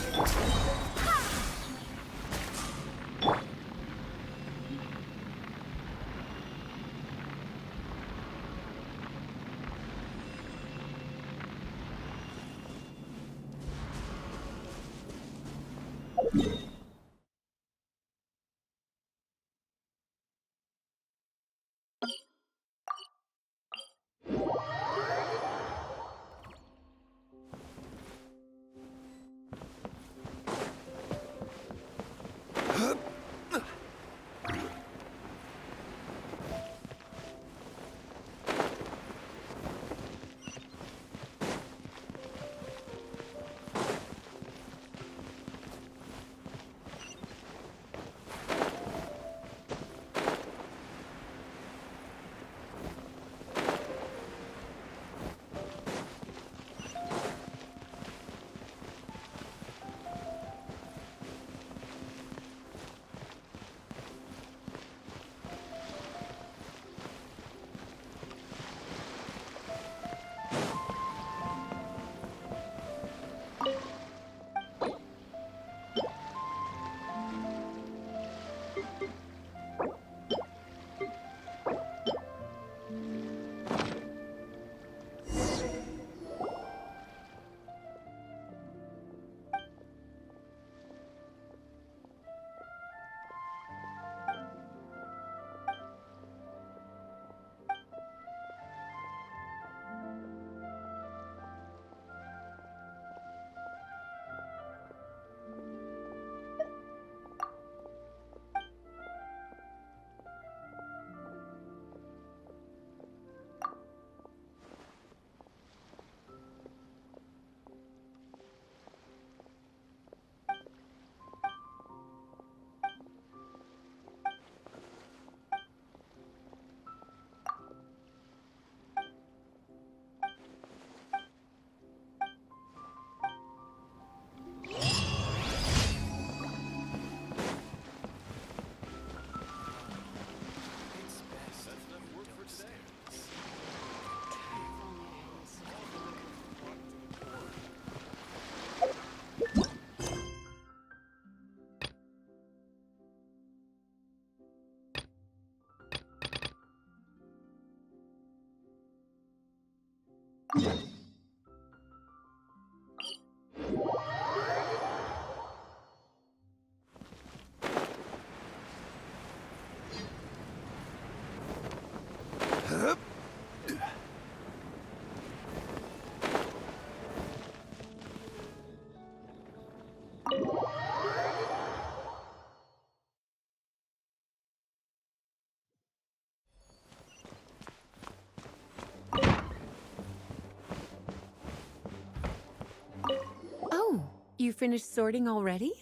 Oh, you finished sorting already?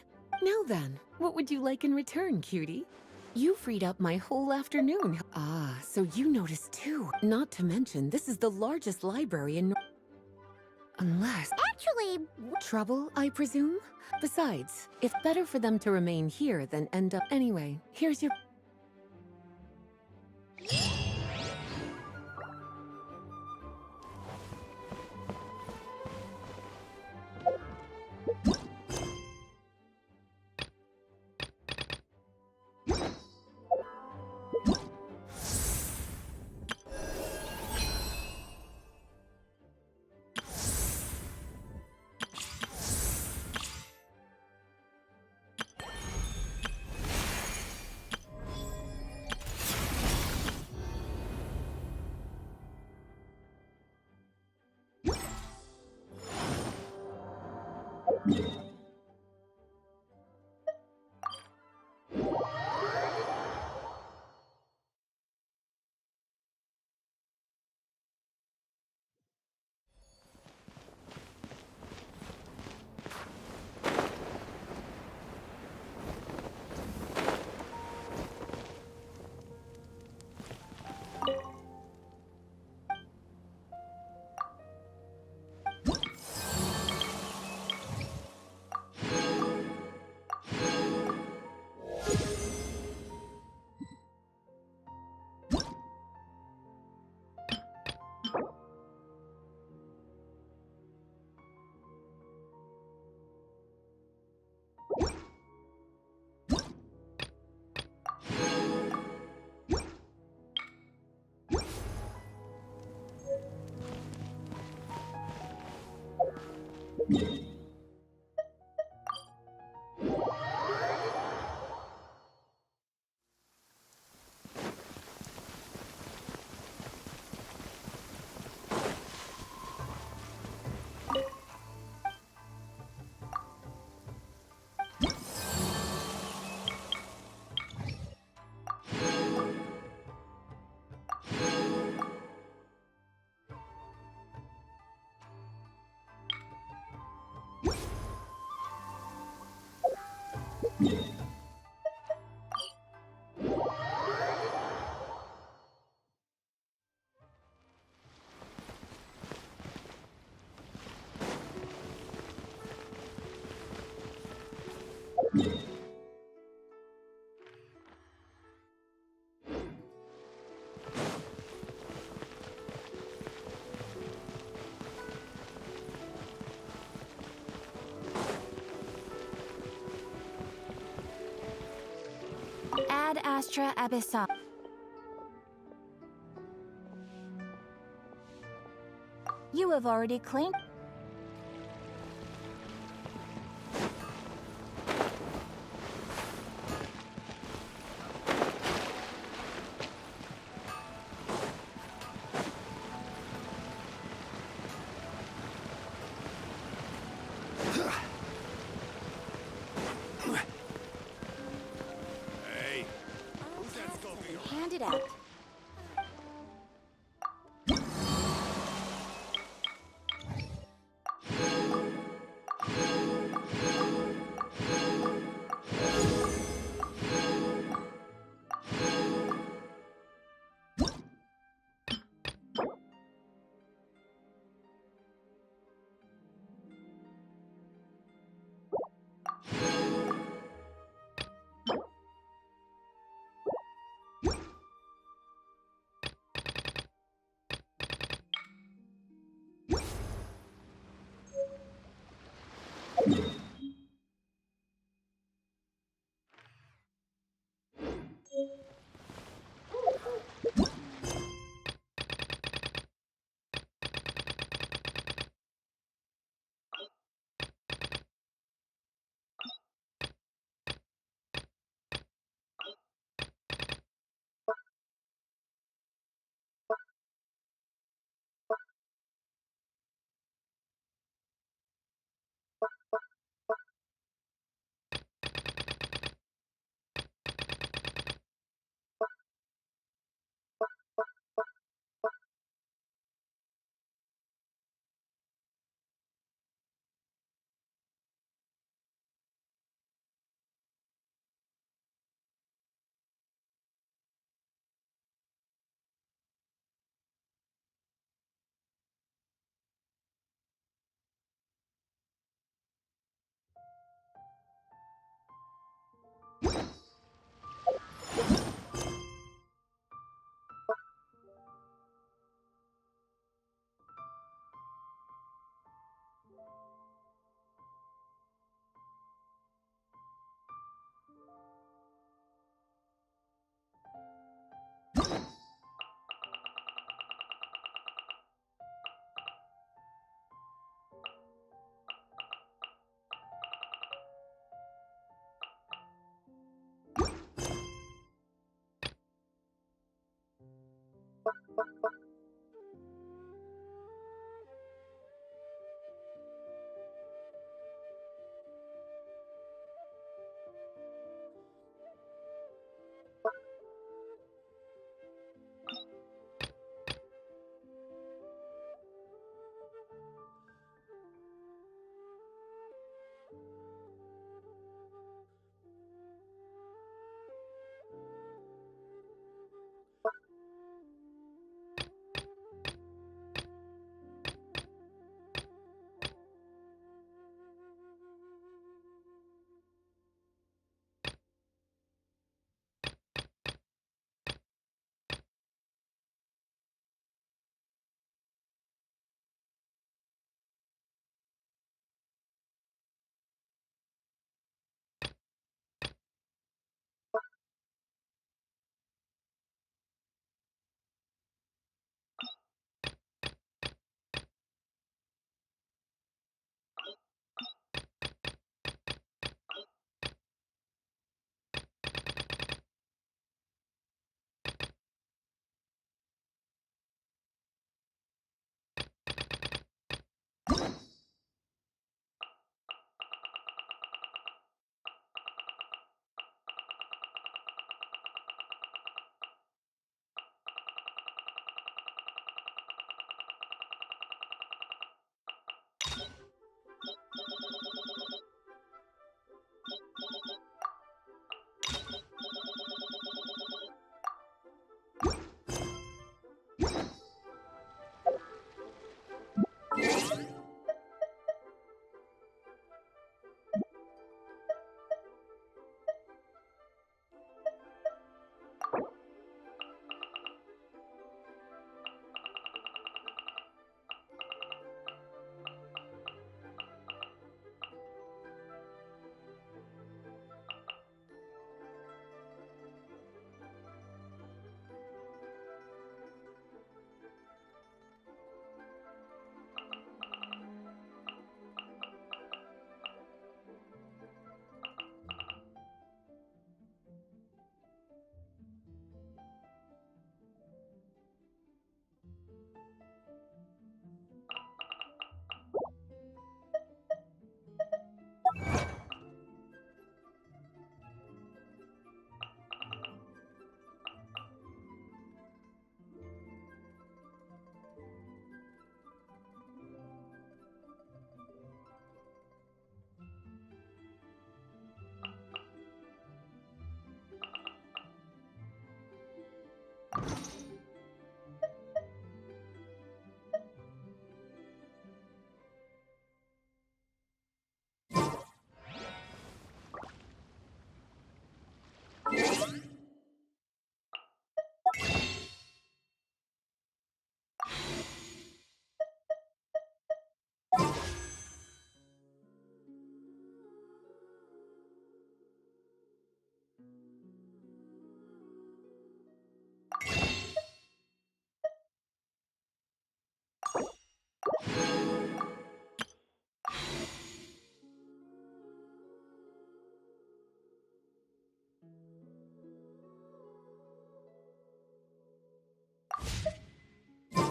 Now then, what would you like in return, cutie? You freed up my whole afternoon. Ah, so you noticed too. Not to mention, this is the largest library in Unless... Actually... Trouble, I presume? Besides, it's better for them to remain here than end up... Anyway, here's your... Ad Astra Abyssal. You have already claimed... Hand it out.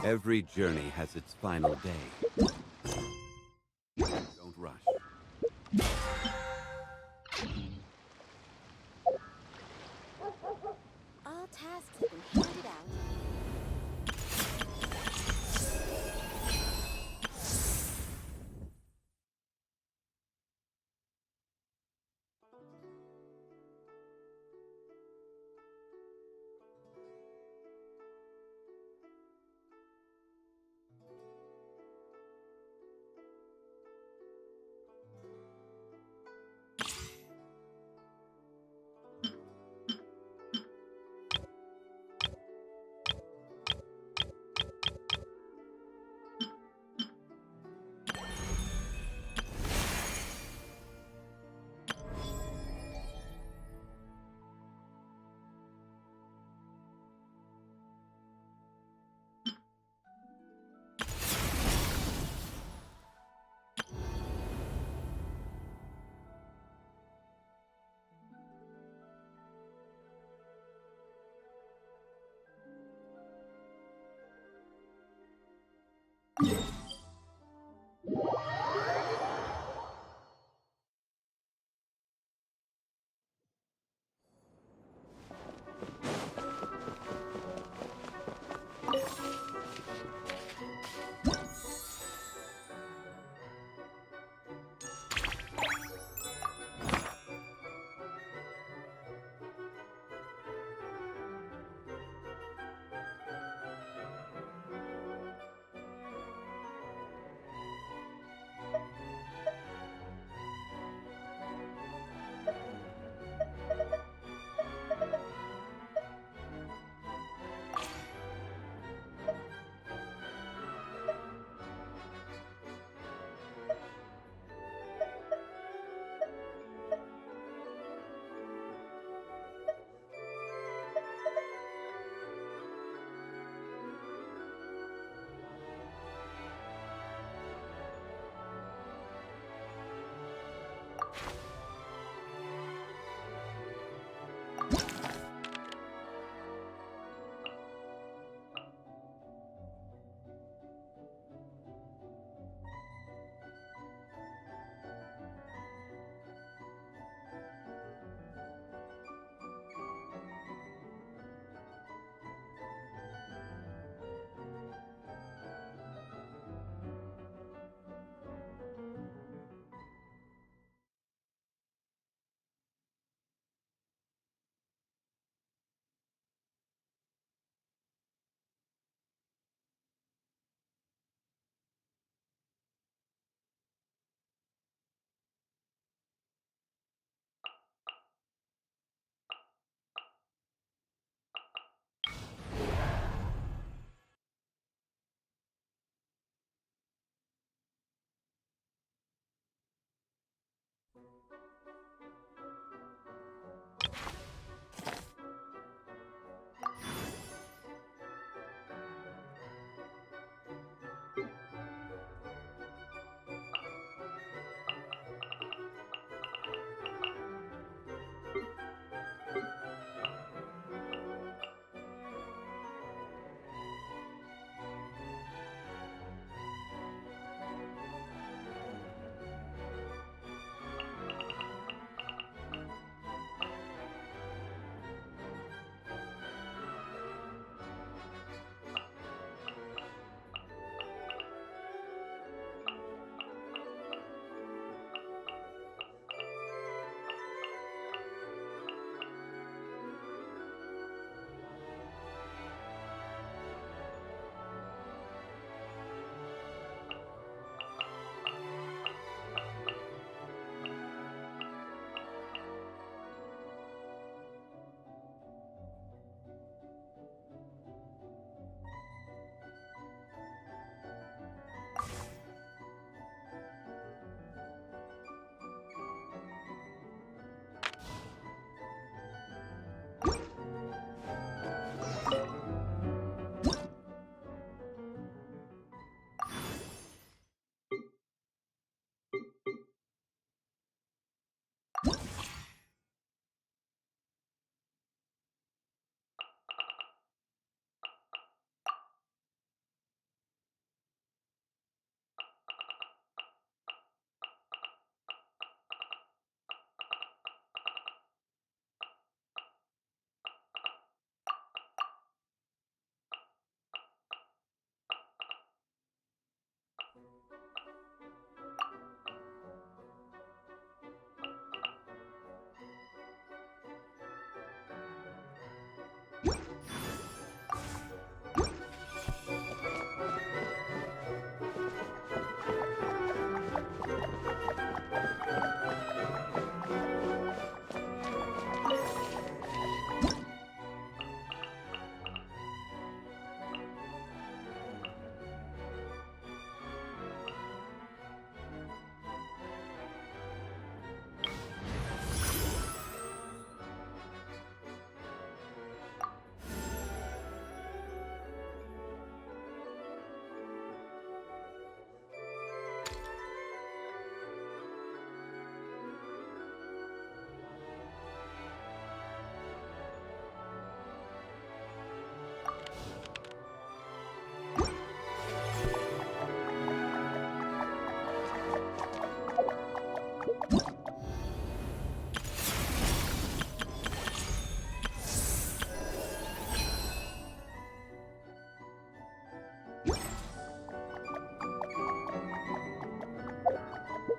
Every journey has its final day. Don't rush. All tasks have been handed out.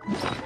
Huh?